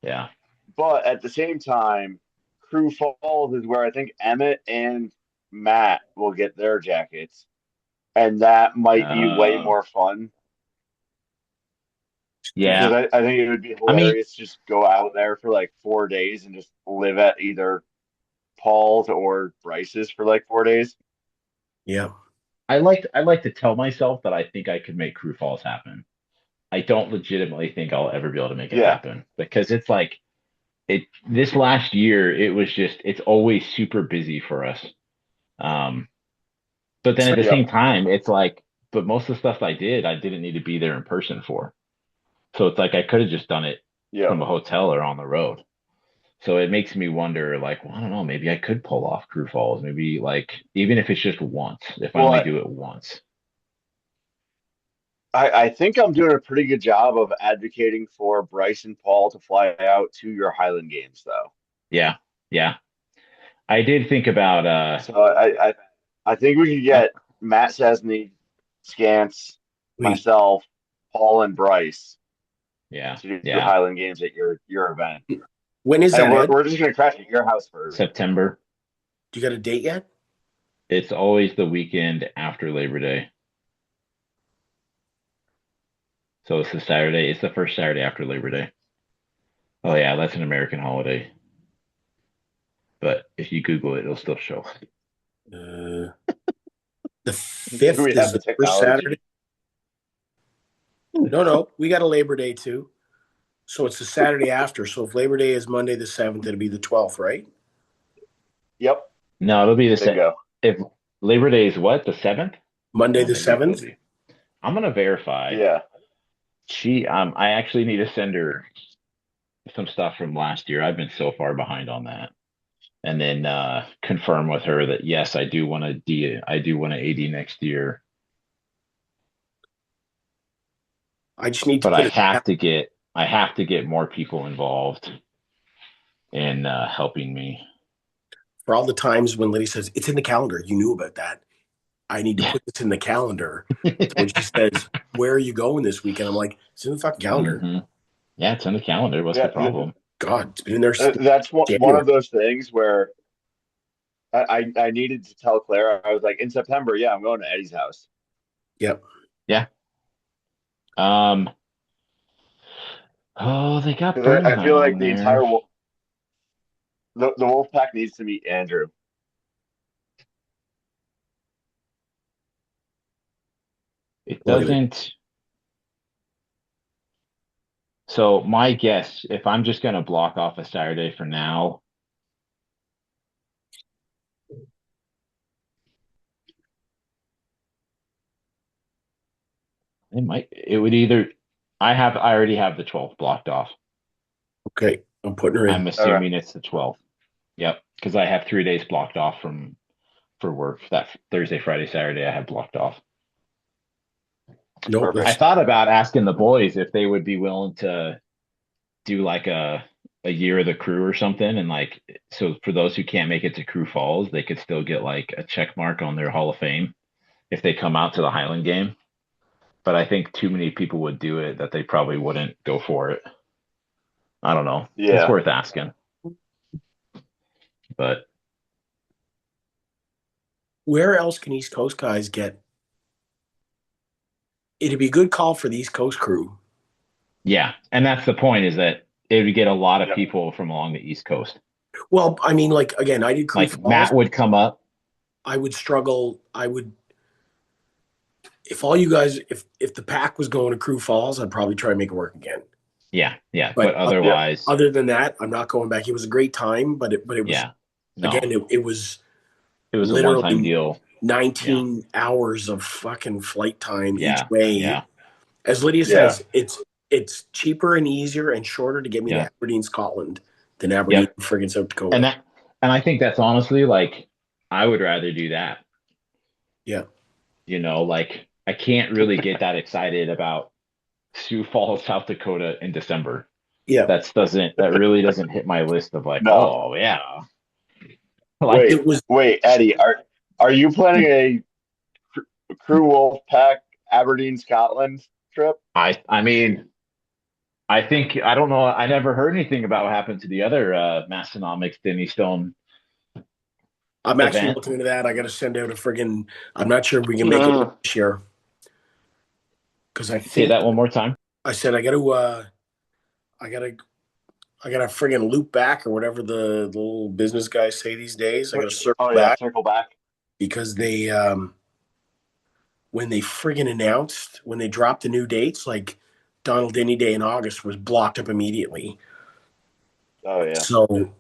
Yeah. but at the same time, Crew Falls is where I think Emmett and Matt will get their jackets, and that might be way Uh more fun because yeah. I think it would be I mean, hilarious to just go out there for like 4 days and just live at either Paul's or Bryce's for like 4 days. Yeah. I like to tell myself that I think I could make Crü Falls happen. I don't legitimately think I'll ever be able to make it Yeah, happen because it's like it this last year it was just it's always super busy for us. Um, but then at the yep, same time, it's like, but most of the stuff I didn't need to be there in person for. So it's like I could have just done it yep. from a hotel or on the road. So it makes me wonder, like, well, I don't know, maybe I could pull off Crü Falls. Maybe like even if it's just once, if I Well, only do it once. I think I'm doing a pretty good job of advocating for Bryce and Paul to fly out to your Highland games, though. Yeah, yeah. I did think about So I think we could I, get Matt Chesney, Scants, Wait. myself, Paul, and Bryce yeah, to do yeah. Highland games at your event, When is and that, Ed? we're just gonna crash at your house first. September. Do you got a date yet? It's always the weekend after Labor Day. So it's the Saturday. It's the first Saturday after Labor Day. Oh yeah, that's an American holiday. But if you Google it, it'll still show. Uh, the Do we 5th have is the the first Saturday. technology? No, we got a Labor Day too. So it's the Saturday after. So if Labor Day is Monday the 7th, it'll be the 12th, right? Yep, No, it'll be the set. bingo. If Labor Day is what, the 7th? Monday Oh, the maybe it will 7th? be. I'm gonna verify. Yeah. I actually need to send her some stuff from last year. I've been so far behind on that. And then confirm with her that yes, I do want to AD next year, I just need to but put it I have to get more people involved in helping me. for all the times when Liddy says, it's in the calendar. You knew about that. I need to Yeah. put this in the calendar. So when she says, where are you going this weekend? I'm like, it's in the fucking calendar. Hmm. Yeah, it's on the calendar. What's the Yeah, problem? God, it's been in there since that's one January. of those things where I needed to tell Claire. I was like, in September, yeah, I'm going to Eddie's house Yep. Yeah. Um. Oh, they got because I feel like Burnheim there. the Wolfpack needs to meet Andrew. It Look at it. doesn't. So my guess, if I'm just gonna block off a Saturday for now, it would either. I already have the 12th blocked off. Okay. I'm putting her in. I'm Okay. assuming it's the 12th. Yep, because I have 3 days blocked off from for work. That Thursday, Friday, Saturday, I have blocked off. No, I Perfect. thought about asking the boys if they would be willing to do like a year of the crew or something, and like so for those who can't make it to Crew Falls, they could still get like a check mark on their Hall of Fame if they come out to the Highland game. But I think too many people would do it that they probably wouldn't go for it. I don't know. It's Yeah. worth asking. But where else can East Coast guys get? It'd be a good call for the East Coast crew. yeah, and that's the point is that it would get a lot of Yep. people from along the East Coast. Well, I mean, like again, I did Crew Like Falls. Matt would come up. I would struggle. I would if all you guys if the pack was going to Crew Falls, I'd probably try and make it work again. Yeah, yeah. But But Yep. otherwise, other than that, I'm not going back. It was a great time, but it was yeah. No, again, it was it was a one-time literally deal. 19 hours of fucking flight time each Yeah, way. yeah, As Lydia Yeah. says, it's cheaper and easier and shorter to get me to yeah. Aberdeen, Scotland than Aberdeen, Yep. friggin' South Dakota. And I think that's honestly like I would rather do that. Yeah. You know, like I can't really get that excited about Sioux Falls, South Dakota in December. Yeah. That really doesn't hit my list of like, No. oh yeah. Like Wait, It was wait, Eddie, are you planning a Crü Wolfpac Aberdeen, Scotland trip? I mean, I think I don't know. I never heard anything about what happened to the other Massonomics Denny Stone I'm actually event. looking into that. I got to send out a friggin'. I'm not sure if we can make it Uh, this year because I Say think that one more time. I said I got to. I got to. I got to friggin' loop back or whatever the little business guys say these days. I got to circle oh yeah, back circle back. because they when they friggin' announced when they dropped the new dates, like Donald Denny Day in August was blocked up immediately. Oh yeah. So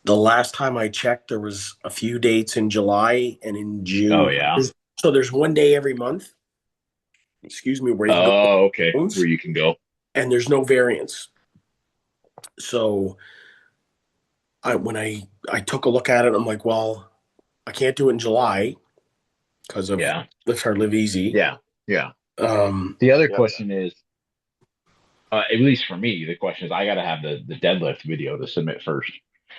the last time I checked, there was a few dates in July and in Oh June. yeah. So there's one day every month. Excuse me, where you can go Oh, okay. phones, Where you can go. and there's no variance. So when I took a look at it, I'm like, well, I can't do it in July because of Yeah. Live Hard Live Easy. Yeah. Yeah. Um, The other Yep. question is, at least for me, the question is I got to have the deadlift video to submit first.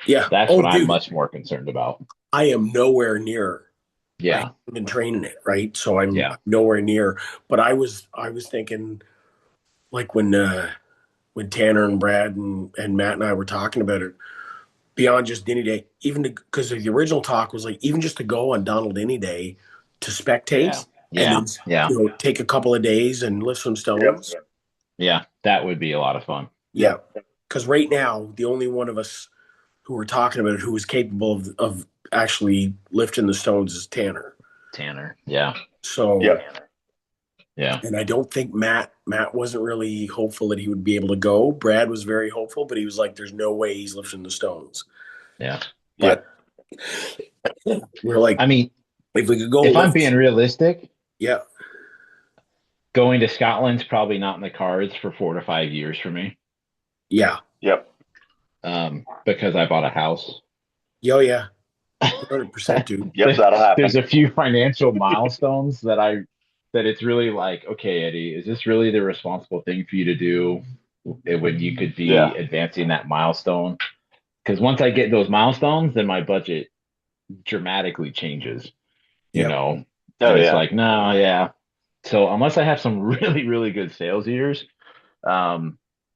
yeah. That's Oh, what I'm dude, much more concerned about. I am nowhere near. I Yeah. haven't been training it, right? So I'm Yeah. nowhere near. But I was thinking like when Tanner and Brad and Matt and I were talking about it, beyond just Denny Day, even because the original talk was like even just to go on Donald Denny Day to spectate and Yeah. then Yeah. take a couple of days and lift some Yep. stones. Yeah. That would be a lot of fun. Yeah, because right now the only one of us who were talking about it who was capable of actually lifting the stones is Tanner. Tanner. Yeah. So Yep. Yeah. and I don't think Matt wasn't really hopeful that he would be able to go. Brad was very hopeful, but he was like, "There's no way he's lifting the stones." Yeah. But we're like, I mean, if we could go, if I'm lift, being realistic, yeah, going to Scotland's probably not in the cards for 4 to 5 years for me. yeah, Yep. Because I bought a house. yo, yeah, 100%, dude. Yep. That'll happen. There's a few financial milestones that it's really like, okay, Eddie, is this really the responsible thing for you to do when you could be Yeah. advancing that milestone? Because once I get those milestones, then my budget dramatically changes. You Yep. know, Oh and it's yeah. like, no, yeah. So unless I have some really, really good sales years,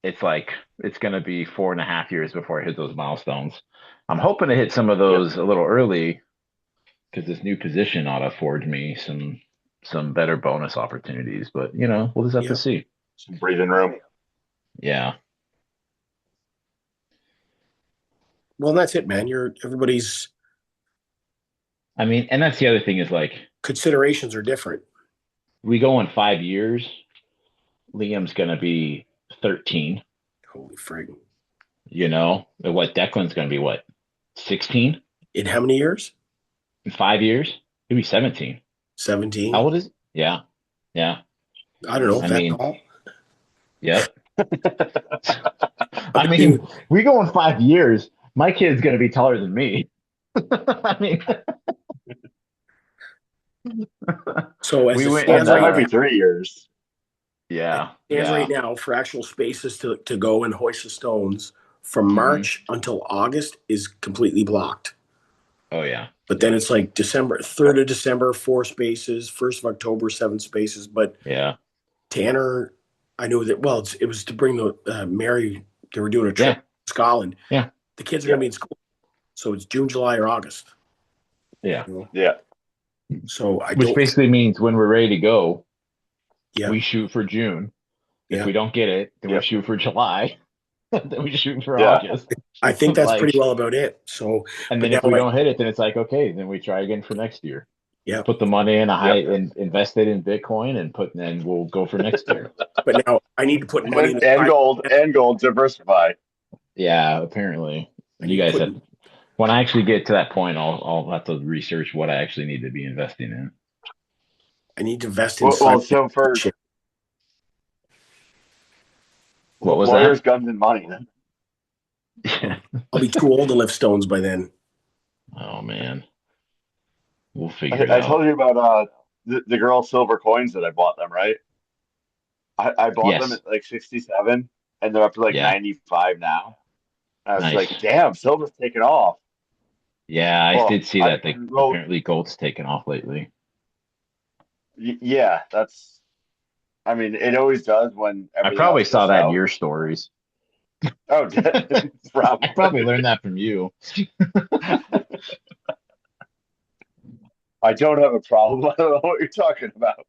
it's like it's going to be 4.5 years before I hit those milestones. I'm hoping to hit some of those a little early because this new position ought to afford me some better bonus opportunities. But we'll just have to Yep. see. Some breathing room. Yeah, Well, that's it, man. Everybody's I mean, and that's the other thing is like considerations are different. we go in 5 years. Liam's going to be 13. Holy frig! And what Declan's going to be what 16 In how many years? in 5 years? He'll be 17. 17. How old is? Yeah, yeah. I don't know. I That mean, tall? yep. I mean, we go in 5 years. My kid's going to be taller than me. I mean, So as We it went That stands and that right might now, be 3 years. yeah, stands right yeah. now for actual spaces to go and hoist the stones from Hmm. March until August is completely blocked. Oh yeah, But then yeah, it's like December, 3rd of December, 4 spaces, 1st of October, 7 spaces. But yeah, Tanner, I knew that, well, it was to bring the Mary, they were doing a trip yeah, to Scotland. yeah, The kids are Yeah, going to be in school. So it's June, July, or August. yeah. You know? yeah. So I Which don't, basically means when we're ready to go, yeah, we shoot for June. If yeah. we don't get it, then we Yep. shoot for July. Then we shoot for Yeah. August. I think that's pretty Like, well about it. So, and but then now if we I, don't hit it, then it's like, okay, then we try again for next year. yeah. Put the money in a high Yep. and invest it in Bitcoin and then we'll go for next year. But now I need to put money in the And side. gold diversify. Yeah, apparently. I You need to guys put, have when I actually get to that point, I'll have to research what I actually need to be investing in. I need to invest in Well, cyber so for shit. What was lawyers, that? guns, and money. Yeah. I'll be too old to lift stones by then. Oh man. We'll figure I, it I out. told you about the girl silver coins that I bought them, right? I bought them Yes. at like 67 and they're up to like Yeah. 95 now. I was Nice. like, damn, silver's taking off. Yeah, I Well, did see I that. They wrote, apparently gold's taken off lately. yeah, I mean, it always does when I everything probably else saw goes that in south. your stories. Oh, I probably. probably learned that from you. I don't have a problem. I don't know what you're talking about.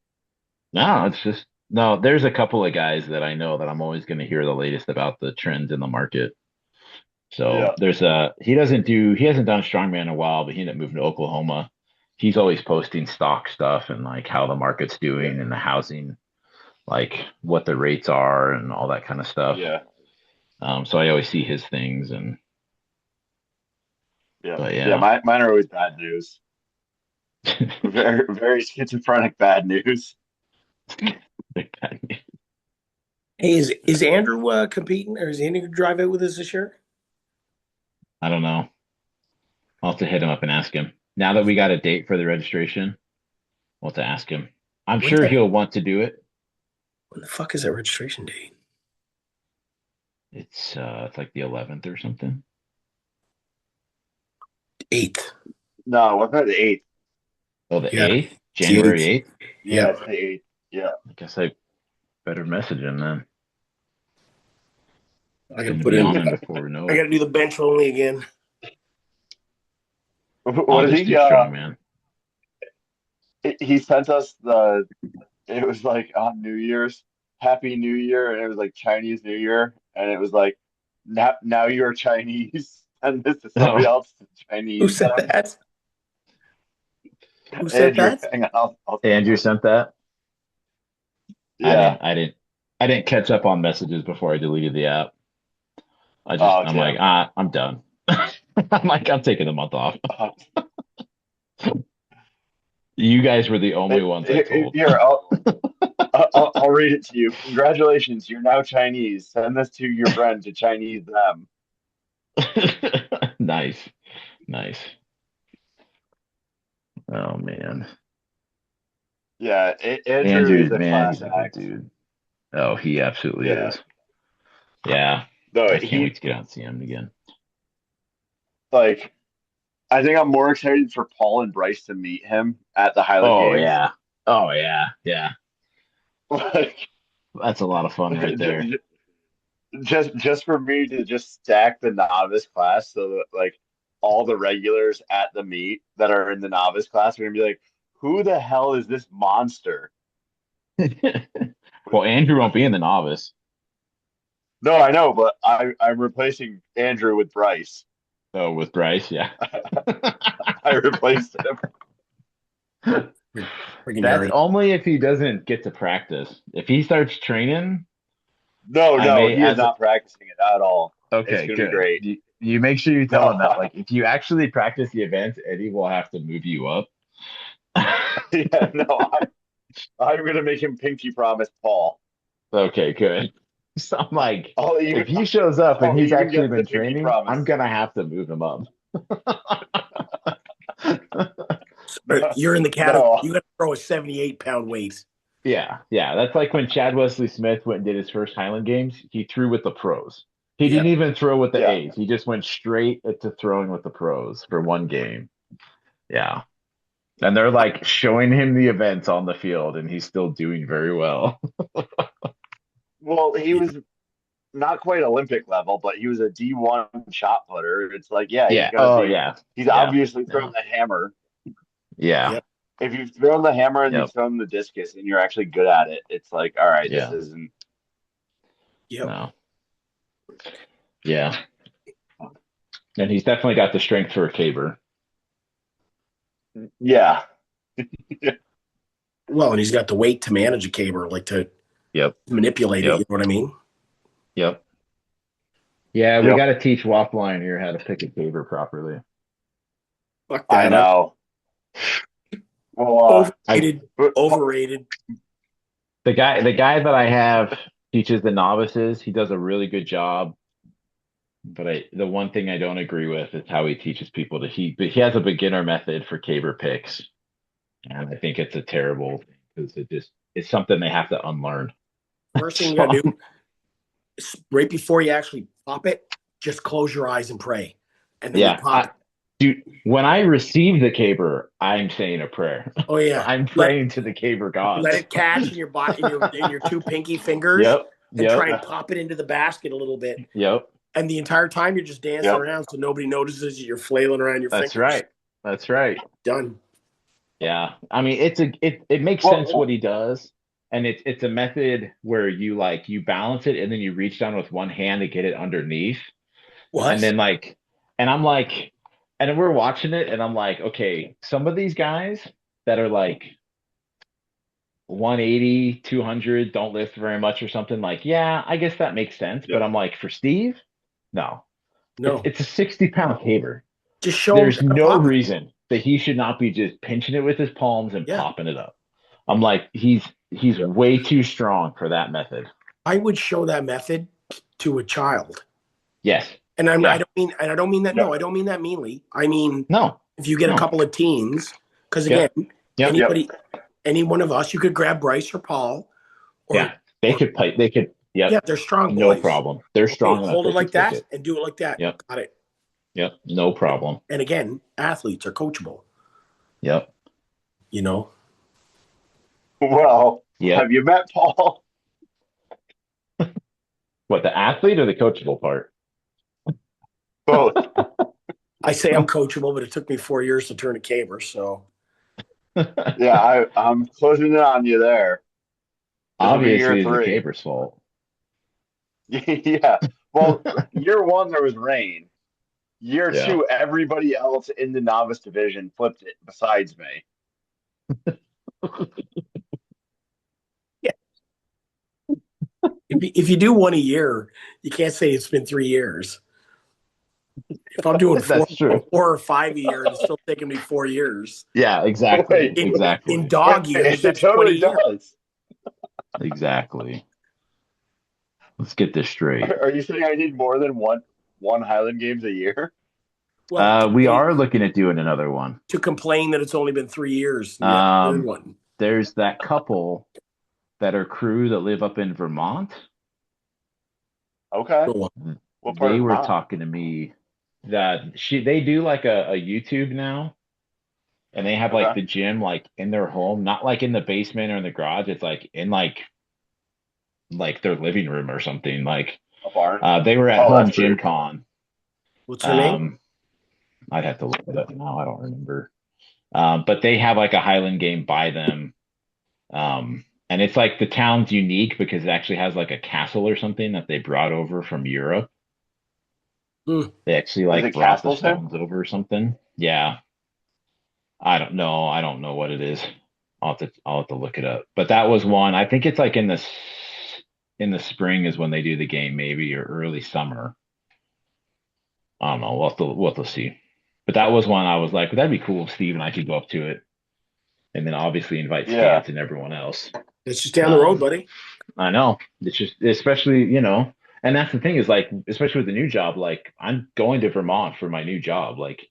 No, it's just no, there's a couple of guys that I know that I'm always going to hear the latest about the trends in the market. So Yeah, there's he hasn't done strongman in a while, but he ended up moving to Oklahoma. He's always posting stock stuff and like how the market's yeah, doing and the housing, like what the rates are and all that kind of stuff. yeah, So I always see his things and yeah, but yeah. yeah. Mine are always bad news. Very, very schizophrenic bad news. Hey, is Andrew competing, or is Andrew going to drive out with us this year? I don't know. I'll have to hit him up and ask him. Now that we got a date for the registration, we'll have to ask him. I'm When's sure that? he'll want to do it. When the fuck is that registration date? It's like the 11th or something. 8th. No, what's that? The eighth. Oh, the Yeah, 8th? it's the January 8th. 8th? Yeah, Yeah, it's the eighth. Yeah. I guess I better message him then. I It's got to going to put be in. on him before we know I got it. to do the bench only again. What I'll did just he? do strongman. He sent us the. It was like on New Year's, Happy New Year, and it was like Chinese New Year, and it was like, now you're Chinese, and this is somebody Oh, else to Who Chinese sent them. that? Who sent Andrew, that? hang on, I'll send Andrew it. sent that. I Yeah. didn't. I didn't. I didn't catch up on messages before I deleted the app. Oh I'm like, damn. I'm done. I'm like, I'm taking a month off. Uh, You guys were the only ones I told. Here, I'll read it to you. Congratulations, you're now Chinese. Send this to your friend to Chinese them. Nice. Nice. Oh man. Yeah, Andrew Andrew, is a man, class he's a good act. dude. Oh, he absolutely Yeah. is. Yeah. No, I can't wait he to get out and see him again. like I think I'm more excited for Paul and Bryce to meet him at the Highland Oh Games. yeah. Oh yeah. Yeah. Like That's a lot of fun right there. just for me to just stack the novice class so that like all the regulars at the meet that are in the novice class are gonna be like, who the hell is this monster? Well, Andrew won't be in the novice. No, I know, but I'm replacing Andrew with Bryce. Oh, with Bryce, yeah. I replaced him. Freaking That's yard. only if he doesn't get to practice. If he starts training, No, I no, may he is as not practicing it at all. It's okay, gonna be good. great. You make sure you tell him that No, like if you actually practice the event, Eddie will have to move you up. yeah, no, I'm gonna make him pinky promise Paul. Okay, good. So I'm like, I'll if even he shows up and I'll he's even actually get the been pinky training, I'm promise. gonna have to move him up. You're in the category. No, You got to throw a 78-pound weight. Yeah, yeah. That's like when Chad Wesley Smith went and did his first Highland Games. He threw with the pros. He Yeah. didn't even throw with the yeah. A's. He just went straight to throwing with the pros for one game. Yeah. And they're like showing him the events on the field, and he's still doing very well. Well, he Yeah. was not quite Olympic level, but he was a D1 shot putter. It's like, yeah, he's Yeah. gonna Oh, be. yeah. He's Yeah. obviously thrown No. the hammer. Yeah. Yep. If you've thrown the hammer and you've Yep. thrown the discus and you're actually good at it, it's like, all right, this Yeah. isn't. Yep. No. Yeah. And he's definitely got the strength for a caber. Yeah, Well, and he's got the weight to manage a caber, like to Yep. manipulate it. You Yep. know what I mean? Yep. Yeah, we Yep. got to teach Waffline here how to pick a caber properly. Fuck I that. know. Well, Overrated. Overrated. The guy that I have teaches the novices. He does a really good job. But the one thing I don't agree with is how he teaches people but he has a beginner method for caber picks. And I think it's a terrible thing because it's something they have to unlearn. First thing you got to do, right before you actually pop it, just close your eyes and pray. And then you pop. Dude, when I receive the caber, I'm saying a prayer. Oh, yeah. I'm praying to the caber gods. Let it catch in your body, in your two pinky fingers. Yep. And try and pop it into the basket a little bit. Yep. And the entire time you're just dancing around so nobody notices you're flailing around your fingers. That's right. Done. Yeah. I mean, it makes sense what he does. And it's a method where you balance it and then you reach down with one hand to get it underneath. What? And then and I'm like, and we're watching it and I'm like, okay, some of these guys that are like 180, 200, don't lift very much or something, like, yeah, I guess that makes sense. But I'm like, for Steve, no. It's a 60-pound caber. Just show There's him no reason that he should not be just pinching it with his palms and popping it up. I'm like, he's way too strong for that method. I would show that method to a child. Yes. And I don't mean that. No, I don't mean that meanly. I mean, no. If you get a couple of teens, because again, any one of us, you could grab Bryce or Paul. They could play. They could. Yep. Yeah, they're strong. No boys. problem. They're strong enough. Hold it like that and do it like that. Yep. Got it. Yep. No problem. And again, athletes are coachable. Yep. You know. Well, have you met Paul? What, the athlete or the coachable part? Both. I say I'm coachable, but it took me 4 years to turn a caber. So. Yeah, I'm closing in on you there. Obviously, it's the caber's fault. Yeah. Well, year one there was rain. Year two, everybody else in the novice division flipped it besides me. Yeah. If you do one a year, you can't say it's been 3 years. If I'm doing 4 or 5 a year, it's still taking me 4 years. Yeah, exactly. Exactly. In dog years, that's totally 20 does. Exactly. Let's get this straight. Are you saying I need more than one Highland Games a year? Well, we are looking at doing another one. To complain that it's only been 3 years. There's that couple that are crew that live up in Vermont. Okay. They were talking to me that they do like a YouTube now, and they have like the gym like in their home, not like in the basement or in the garage. It's like in like their living room or something. Like a barn. They were at home Gym Con. What's her name? I'd have to look it up now. I don't remember. But they have like a Highland game by them. And it's like the town's unique because it actually has like a castle or something that they brought over from Europe. They actually like brought the stones over or something. Yeah. I don't know. I don't know what it is. I'll have to look it up. But that was one. I think it's like in the spring is when they do the game, maybe, or early summer. I don't know. We'll have to see. But that was one I was like, that'd be cool if Steve and I could go up to it. And then obviously invite Scants and everyone else. It's just down the road, buddy. I know. It's just, especially, and that's the thing is like, especially with the new job, like I'm going to Vermont for my new job. Like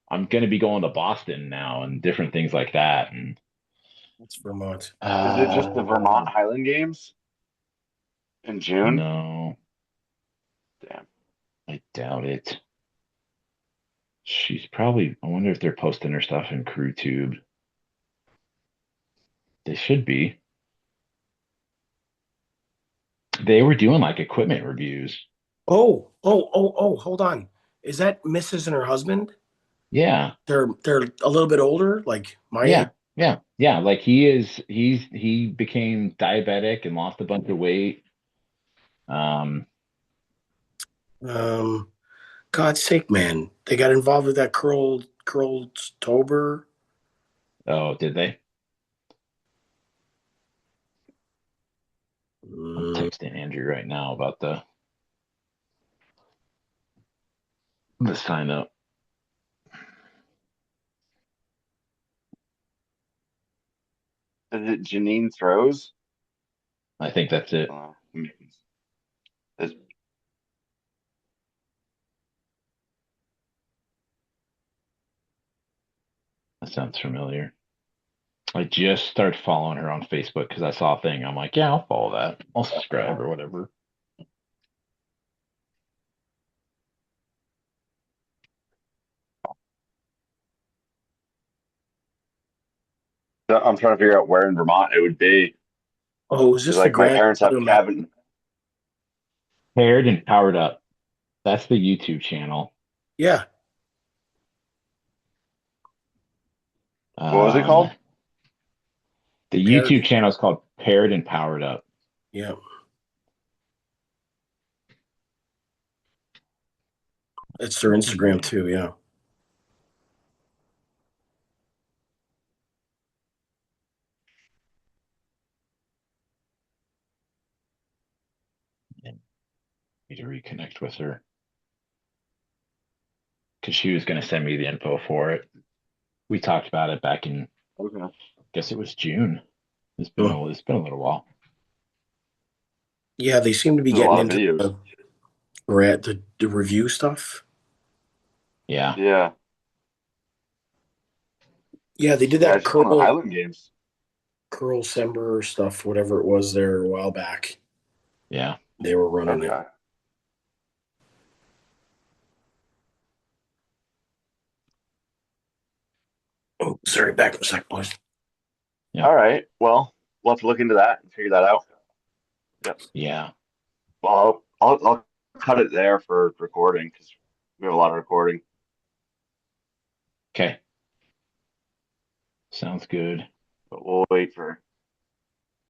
I'm going to be going to Boston now and different things like that. And That's Vermont. Is it just the uh, Vermont Highland Games in June? no, Damn. I doubt it. She's probably, I wonder if they're posting her stuff in CrewTube. They should be. They were doing like equipment reviews. Hold on. Is that Mrs. and her husband? Yeah, They're a little bit older, like my age. yeah, yeah. Like he became diabetic and lost a bunch of weight. Um, Um, God's sake, man. They got involved with that curled tober. oh, did they? I'm Mm, texting Andrew right now about the sign up. Is it Janine Throws? I think that's it. Is, That sounds familiar. I just started following her on Facebook because I saw a thing. I'm like, yeah, I'll follow that. I'll subscribe or whatever. I'm trying to figure out where in Vermont it would be. oh, is Because this the like my parents have grandfather Matt? cabin. Paired and powered up. That's the YouTube channel. Yeah. What was it Um, called? the Paired. YouTube channel is called Paired and Powered Up. Yeah. It's their Instagram too, yeah. And need to reconnect with her because she was going to send me the info for it. We talked about it back in, Okay. guess it was June. Oh. It's been a little while. Yeah, they seem to be There's a getting lot of into videos. the review stuff. Yeah. Yeah. Yeah, they did Yeah, that just on the Highland Games. curl Sember stuff, whatever it was there a while back. Yeah. They were running it. Okay. Oh, sorry, back in a sec, boys. Yeah. All right. Well, we'll have to look into that and figure that out. Yep. Yeah. Well, I'll cut it there for recording because we have a lot of recording. Okay. Sounds good. But we'll wait for